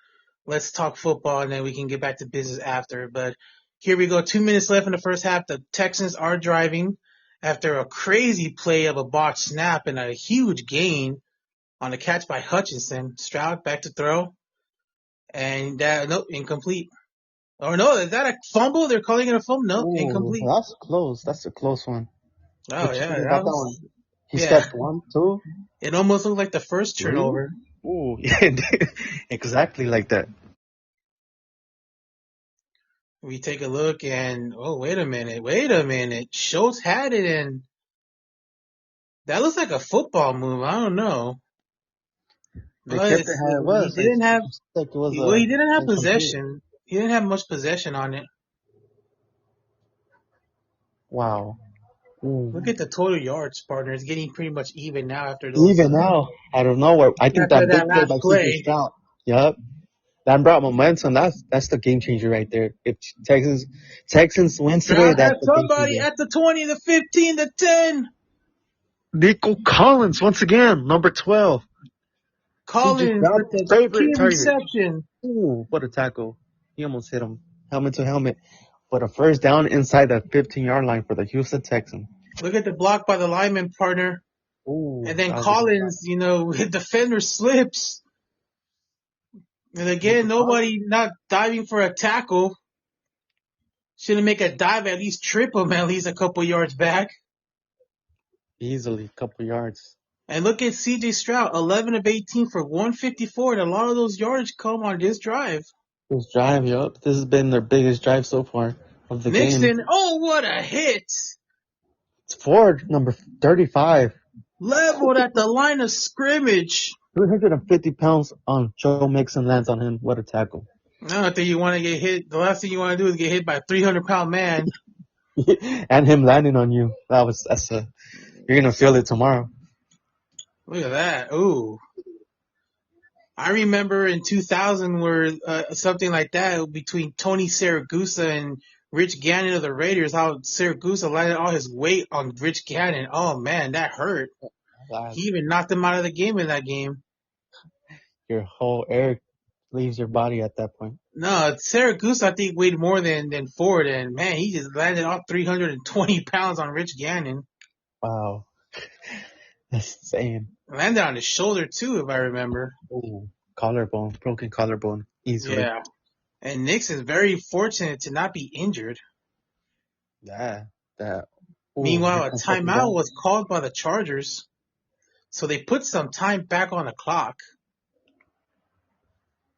let's talk football and then we can get back to business after. But here we go. 2 minutes left in the first half. The Texans are driving after a crazy play of a botched snap and a huge gain on a catch by Hutchinson. Stroud back to throw. And nope, incomplete. Or no, is that a fumble? They're calling it a fumble? Nope, Ooh, incomplete. that's close. That's a close one. Oh What you yeah, think that about that was one? He yeah. stepped 1, 2, It almost looked like the first 3. turnover. Ooh, yeah, exactly like that. We take a look and wait a minute. Schultz had it and that looks like a football move. I don't know. They Well, kept it how it he was. Like, didn't have like it was he didn't have incomplete. possession. He didn't have much possession on it. Wow. Ooh. Look at the total yards, partner. It's getting pretty much even now after those Even now, I don't know where. I think after that that big play last by CJ play. Stroud. Yup. That brought momentum. That's the game changer right there. If Texans wins today, Stroud had that's the game somebody changer. at the 20, the 15, the 10. Nico Collins once again, number 12. CJ Collins with Stroud's the key favorite target. reception. Ooh, what a tackle! He almost hit him helmet to helmet. But a first down inside the 15-yard line for the Houston Texans. Look at the block by the lineman, partner. Ooh, And then that was a good block. Collins, defender slips. And again, Nico Collins nobody not diving for a tackle. Shouldn't make a dive, at least trip him at least a couple yards back. easily a couple yards. And look at C.J. Stroud, 11 of 18 for 154, and a lot of those yardage come on this drive. This drive, yup. This has been their biggest drive so far of the game. Nixon, what a hit! It's Ford, number 35. Leveled at the line of scrimmage. 350 pounds on Joe Mixon lands on him. What a tackle. I don't think you want to get hit. The last thing you want to do is get hit by a 300-pound man. And him landing on you. You're going to feel it tomorrow. Look at that. Ooh. I remember in 2000 where something like that between Tony Siragusa and Rich Gannon of the Raiders, how Siragusa landed all his weight on Rich Gannon. Oh, man, that hurt. He even knocked him out of the game in that game. Your whole air leaves your body at that point. No, Syracuse, I think, weighed more than Ford, and man, he just landed off 320 pounds on Rich Gannon. Wow. That's insane. Landed on his shoulder, too, if I remember. Oh, collarbone, broken collarbone, easily. Yeah. And Nixon's very fortunate to not be injured. Yeah, that. Oh, here Meanwhile, a comes second timeout down. was called by the Chargers, so they put some time back on the clock.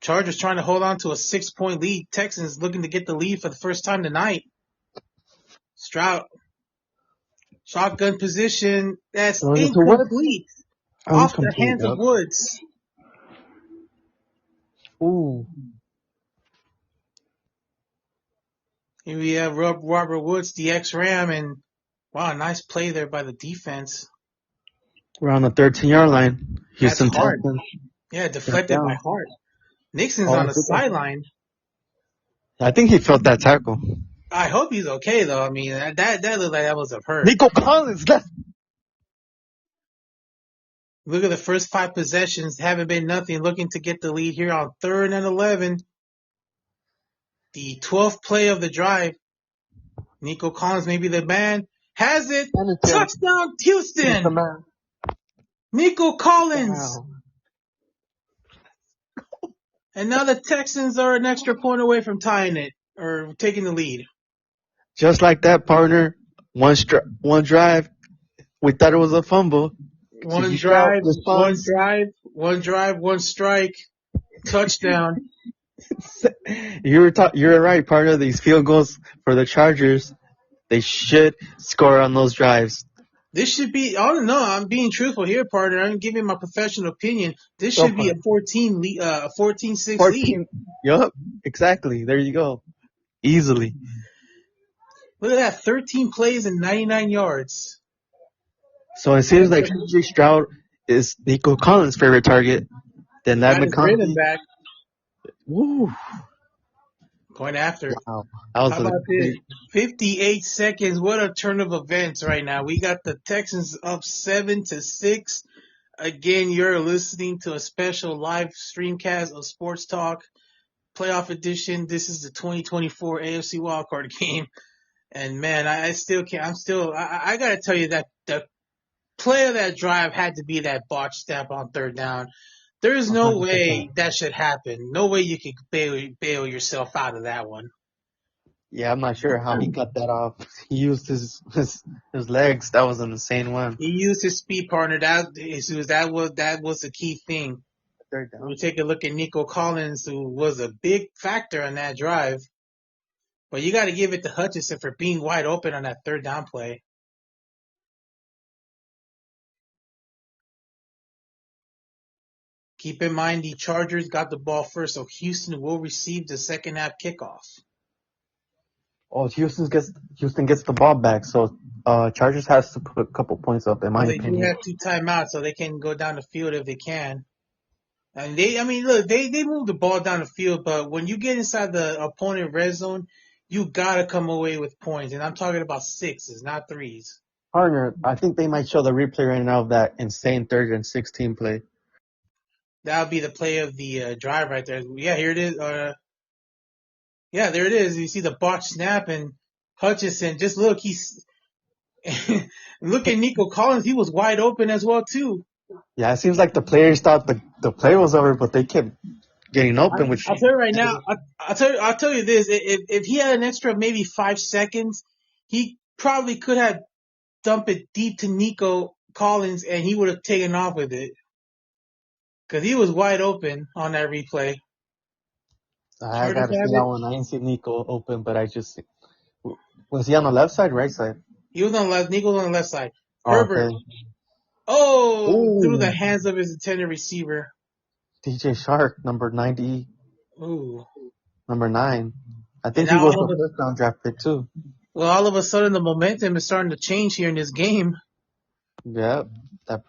Chargers trying to hold on to a 6-point lead. Texans looking to get the lead for the first time tonight. Stroud, shotgun position. That's Throwing it to Woods. incomplete. Off the Incomplete. hands of Yep. Woods. Ooh, Here we have Robert Woods, the ex-Ram, and wow, nice play there by the defense. we're on the 13-yard line. That's Houston hard. Texans. Yeah, Step deflected by down. Hart. Nixon's Oh, on the sideline. I think he felt that tackle. I hope he's okay though. I mean, that looked like that was a hurt. Nico Collins left. Look at the first 5 possessions. Haven't been nothing. Looking to get the lead here on 3rd and 11. The 12th play of the drive. Nico Collins, maybe the man, has it. Touchdown, Houston. Nico Collins. Wow. And now the Texans are an extra point away from tying it or taking the lead. Just like that, partner. One drive. We thought it was a fumble. One Stroud drive, one strike, touchdown. You're right, partner. These field goals for the Chargers, they should score on those drives. This should be, I don't know, I'm being truthful here, partner. I'm giving my professional opinion. This should be a 14-6 lead. Yup, exactly. There you go. Easily. Look at that, 13 plays and 99 yards. So it seems like CJ Stroud is Nico Collins' favorite target. Then that Got his rhythm McConkey. back. Woo. Going after. Wow. That was How about this? 58 seconds. What a turn of events right now. We got the Texans up 7-6. Again, you're listening to a special live streamcast of Sports Talk Playoff Edition. This is the 2024 AFC Wildcard game. And man, I still can't. I gotta tell you that the play of that drive had to be that botch snap on 3rd down. There is no 100%. way that should happen. No way you could bail yourself out of that one. Yeah, I'm not sure how he cut that off. He used his legs. That was an insane one. He used his speed, partner. That was the key thing. 3rd down. We take a look at Nico Collins, who was a big factor on that drive. But you got to give it to Hutchinson for being wide open on that 3rd down play. Keep in mind the Chargers got the ball first, so Houston will receive the second half kickoff. Oh, Houston gets the ball back, so Chargers has to put a couple points up, in my They opinion. do have 2 timeouts, so they can go down the field if they can. And they move the ball down the field, but when you get inside the opponent red zone, you gotta come away with points. And I'm talking about 6s, not 3s. Partner, I think they might show the replay right now of that insane 3rd and 16 play. That would be the play of the drive right there. Yeah, here it is. Yeah, there it is. You see the botch snap, and Hutchinson, just look, look at Nico Collins. He was wide open as well, too. Yeah, it seems like the players thought the play was over, but they kept getting open. I'll tell you right now. I'll tell you this. If he had an extra maybe 5 seconds, he probably could have dumped it deep to Nico Collins, and he would have taken off with it. Because he was wide open on that replay. I gotta see that one. I didn't see Nico open, but was he on the left side, right side? He was on the left. Nico was on the left side. Herbert. Okay. Oh, through the hands of his intended receiver. DJ Shark, number 90. Ooh. Number 9. I think he was the first round draft pick too. Well, all of a sudden the momentum is starting to change here in this game. Yeah, that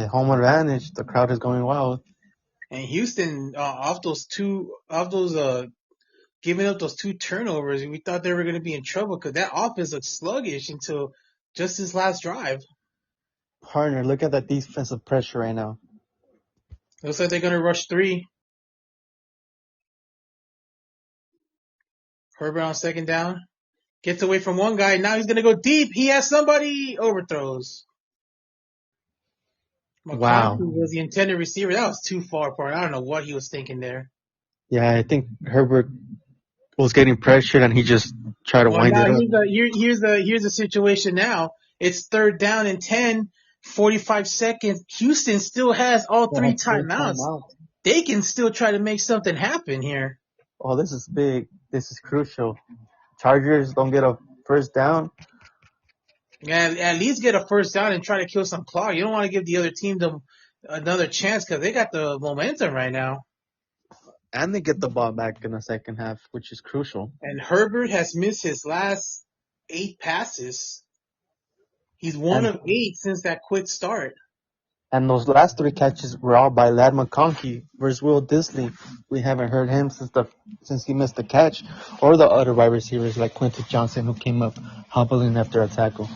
home advantage. The crowd is going wild. And Houston, giving up those 2 turnovers, we thought they were going to be in trouble because that offense looked sluggish until just this last drive. Partner, look at that defensive pressure right now. Looks like they're going to rush 3. Herbert on second down. Gets away from one guy. Now he's going to go deep. He has somebody. Overthrows. Wow. McConkey was the intended receiver. That was too far apart. I don't know what he was thinking there. Yeah, I think Herbert was getting pressured and he just tried to Well, wind now it up. here's the situation now. It's 3rd down and 10, 45 seconds. Houston still has all three timeouts. They can still try to make something happen here. Oh, this is big. This is crucial. Chargers don't get a first down. Yeah, at least get a first down and try to kill some clock. You don't want to give the other team another chance because they got the momentum right now. And they get the ball back in the second half, which is crucial. And Herbert has missed his last 8 passes. He's 1 of 8 since that quick start. And those last 3 catches were all by Ladd McConkey versus Will Disley. We haven't heard him since he missed the catch, or the other wide receivers like Quentin Johnson who came up hobbling after a tackle.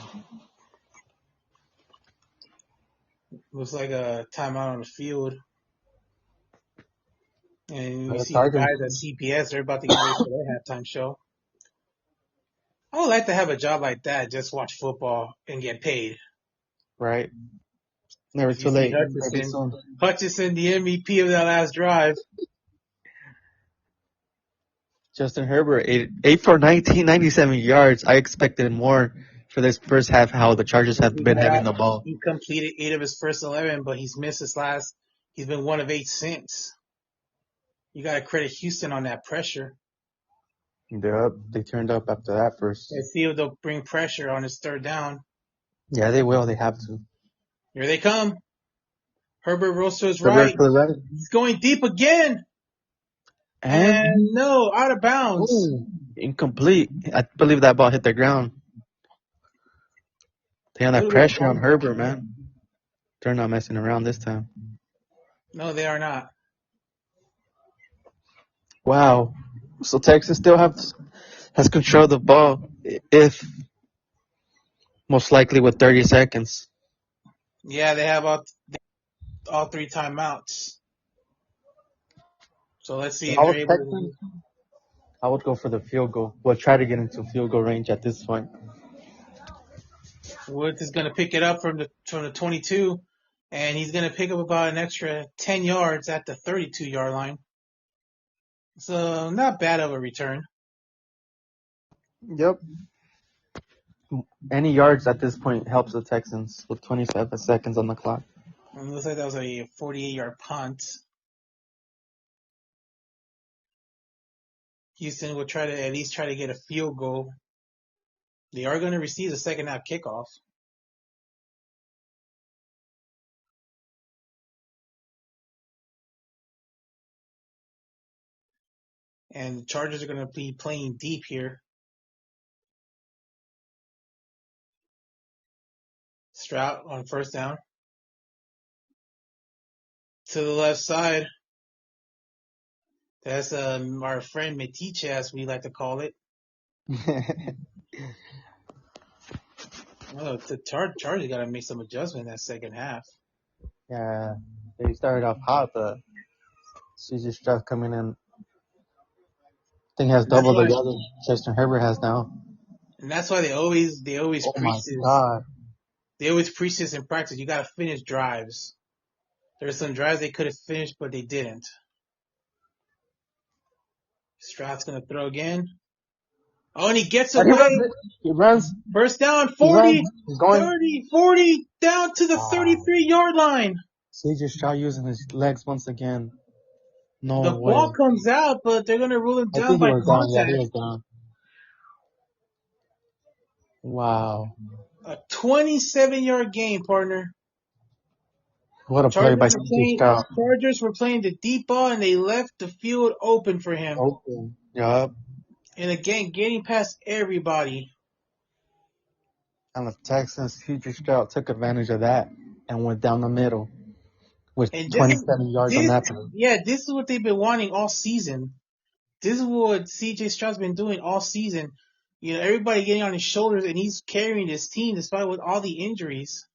Looks like a timeout on the field. And you see the Sergeant. guys at CPS, they're about to get ready for their halftime show. I would like to have a job like that, just watch football and get paid. Right. Never You too see late. Hutchinson, the MVP of that last drive. Justin Herbert, 8 for 19, 97 yards. I expected more for this first half, how the Chargers have been having the ball. He completed 8 of his first 11, but he's missed his last. He's been 1 of 8 since. You got to credit Houston on that pressure. They're up. They turned up after that first. Let's see if they'll bring pressure on his 3rd down. Yeah, they will. They have to. Here they come. Herbert rolls to his right. He's going deep again. And no, out of bounds. Ooh, incomplete. I believe that ball hit the ground. They have that pressure on Herbert, man. They're not messing around this time. No, they are not. Wow. So Texas still has control of the ball, if most likely with 30 seconds. Yeah, they have all 3 timeouts. So let's see if they're able to. I would go for the field goal. We'll try to get into field goal range at this point. Woods is going to pick it up from the 22, and he's going to pick up about an extra 10 yards at the 32-yard line. So not bad of a return. Yep. Any yards at this point helps the Texans with 27 seconds on the clock. It looks like that was a 48-yard punt. Houston will at least try to get a field goal. They are going to receive the second half kickoff. And the Chargers are going to be playing deep here. Stroud on 1st down. To the left side. That's our friend Metiche, as we like to call it. The Chargers got to make some adjustment in that second half. Yeah, they started off hot, but CJ Stroud coming in. I think has double the yard Justin Herbert has now. And that's why they always preach this. God. They always preach this in practice. You got to finish drives. There's some drives they could have finished, but they didn't. Stroud's going to throw again. Oh, and he gets away. He runs. 1st down, 40, 30, 40, down to the 33-yard line. CJ Stroud using his legs once again. No the way. ball comes out, but they're going to rule him down by contact. Yeah, he was down. Wow. A 27-yard gain, partner. What a play by CJ Stroud. Chargers were playing the deep ball, and they left the field open for him. Open. Yup. And again, getting past everybody. And the Texans, CJ Stroud took advantage of that and went down the middle with 27 yards on that play. Yeah, this is what they've been wanting all season. This is what CJ Stroud's been doing all season. You know, everybody getting on his shoulders, and he's carrying his team despite with all the injuries.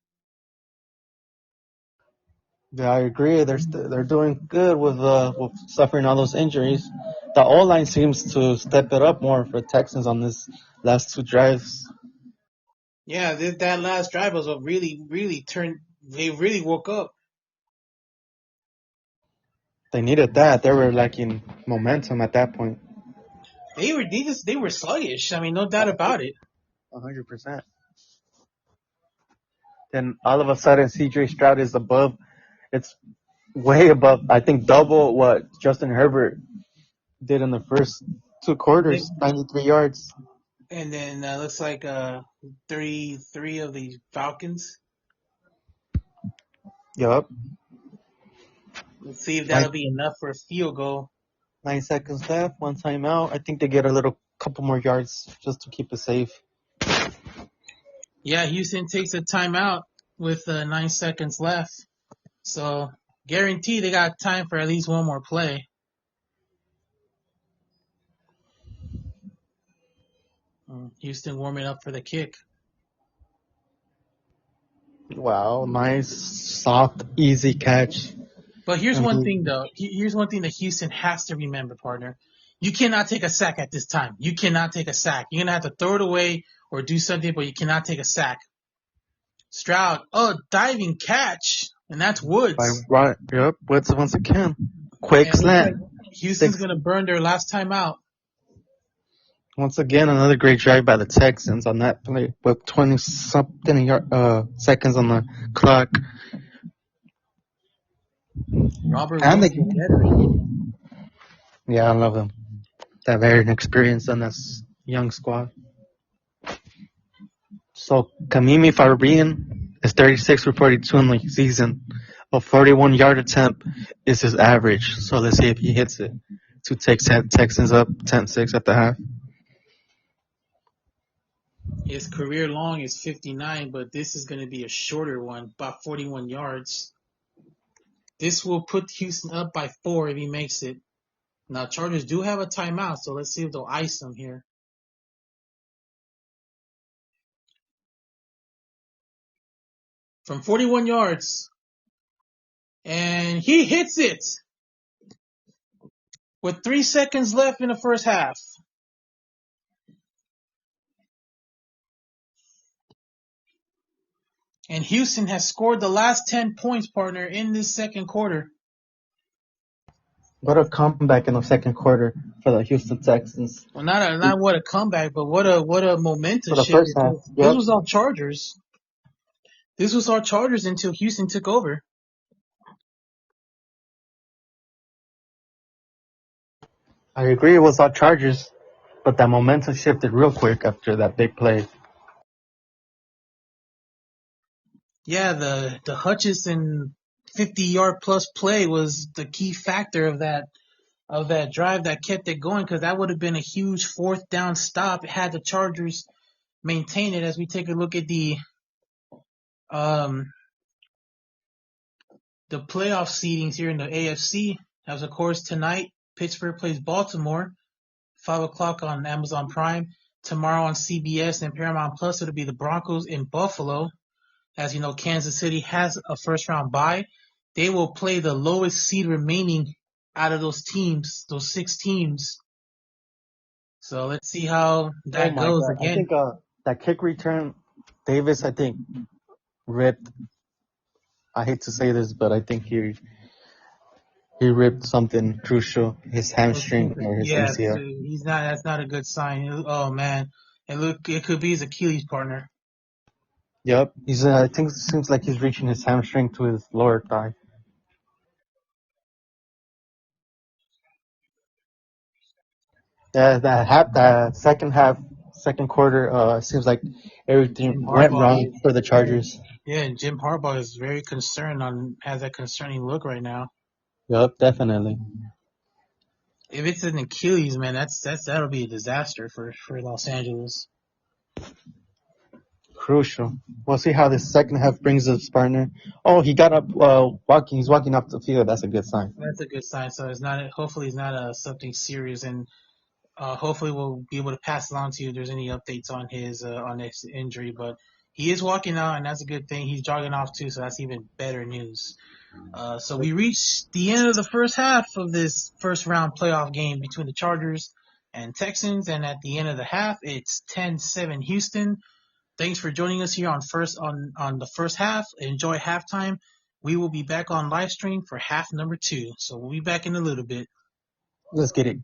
Yeah, I agree. They're doing good with suffering all those injuries. The O line seems to step it up more for Texans on this last two drives. Yeah, that last drive was what really turned. They really woke up. They needed that. They were lacking momentum at that point. They were sluggish. I mean, no doubt about it. 100%. Then all of a sudden, C.J. Stroud is above. It's way above. I think double what Justin Herbert did in the first two quarters. 93 yards. And then looks like 33 of the Falcons. Yup. Let's see if that'll Nine, be enough for a field goal. 9 seconds left. One timeout. I think they get a little couple more yards just to keep it safe. Yeah, Houston takes a timeout with 9 seconds left. So guarantee they got time for at least one more play. Houston warming up for the kick. Wow, nice, soft, easy catch. But here's I one mean, thing though. Here's one thing that Houston has to remember, partner. You cannot take a sack at this time. You cannot take a sack. You're gonna have to throw it away or do something, but you cannot take a sack. Stroud, diving catch, and that's by Woods. right, yep, once again. Quick And looks like slant. Houston's Six. gonna burn their last time out. Once again, another great drive by the Texans on that play with 20 something seconds on the clock. Robert And Woods, they, the veteran. yeah, I love them. That very inexperienced on this young squad. So Kamimi Fabian is 36 for 42 in the season. A 41-yard attempt is his average. So let's see if he hits it to take Texans up 10-6 at the half. His career long is 59, but this is going to be a shorter one, about 41 yards. This will put Houston up by 4 if he makes it. Now, Chargers do have a timeout, so let's see if they'll ice him here. From 41 yards. And he hits it with 3 seconds left in the first half. And Houston has scored the last 10 points, partner, in this second quarter. What a comeback in the second quarter for the Houston Texans. Well, not what a comeback, but what a momentum For the shift. first half, This yep. was all Chargers. This was all Chargers until Houston took over. I agree it was all Chargers, but that momentum shifted real quick after that big play. Yeah, the Hutchinson 50-yard plus play was the key factor of that drive that kept it going, because that would have been a huge fourth down stop had the Chargers maintained it. As we take a look at the playoff seedings here in the AFC, as of course tonight Pittsburgh plays Baltimore, 5 o'clock on Amazon Prime. Tomorrow on CBS and Paramount Plus, it'll be the Broncos in Buffalo. As you know, Kansas City has a first round bye. They will play the lowest seed remaining out of those teams, those 6 teams. So let's see how Oh that my goes God! I again. think that kick return, Davis, I think ripped. I hate to say this, but I think he ripped something crucial, his hamstring or his Yeah, ACL. he's not. That's not a good sign. Oh man, and look, it could be his Achilles, partner. Yep, he's. I think it seems like he's reaching his hamstring to his lower thigh. Yeah, that second half, second quarter, seems like everything Jim went Harbaugh, wrong for the Chargers. yeah, Jim Harbaugh is very concerned has that concerning look right now. Yep, definitely. If it's an Achilles, man, that'll be a disaster for Los Angeles. Crucial. We'll see how this second half brings his partner. Oh, he got up, walking. He's walking up the field. That's a good sign. That's a good sign. So it's not. Hopefully, it's not something serious, and hopefully we'll be able to pass along to you if there's any updates on his injury. But he is walking out, and that's a good thing. He's jogging off too, so that's even better news. So we reached the end of the first half of this first round playoff game between the Chargers and Texans, and at the end of the half, it's 10-7 Houston. Thanks for joining us here on the first half. Enjoy halftime. We will be back on live stream for half number 2. So we'll be back in a little bit. Let's get it.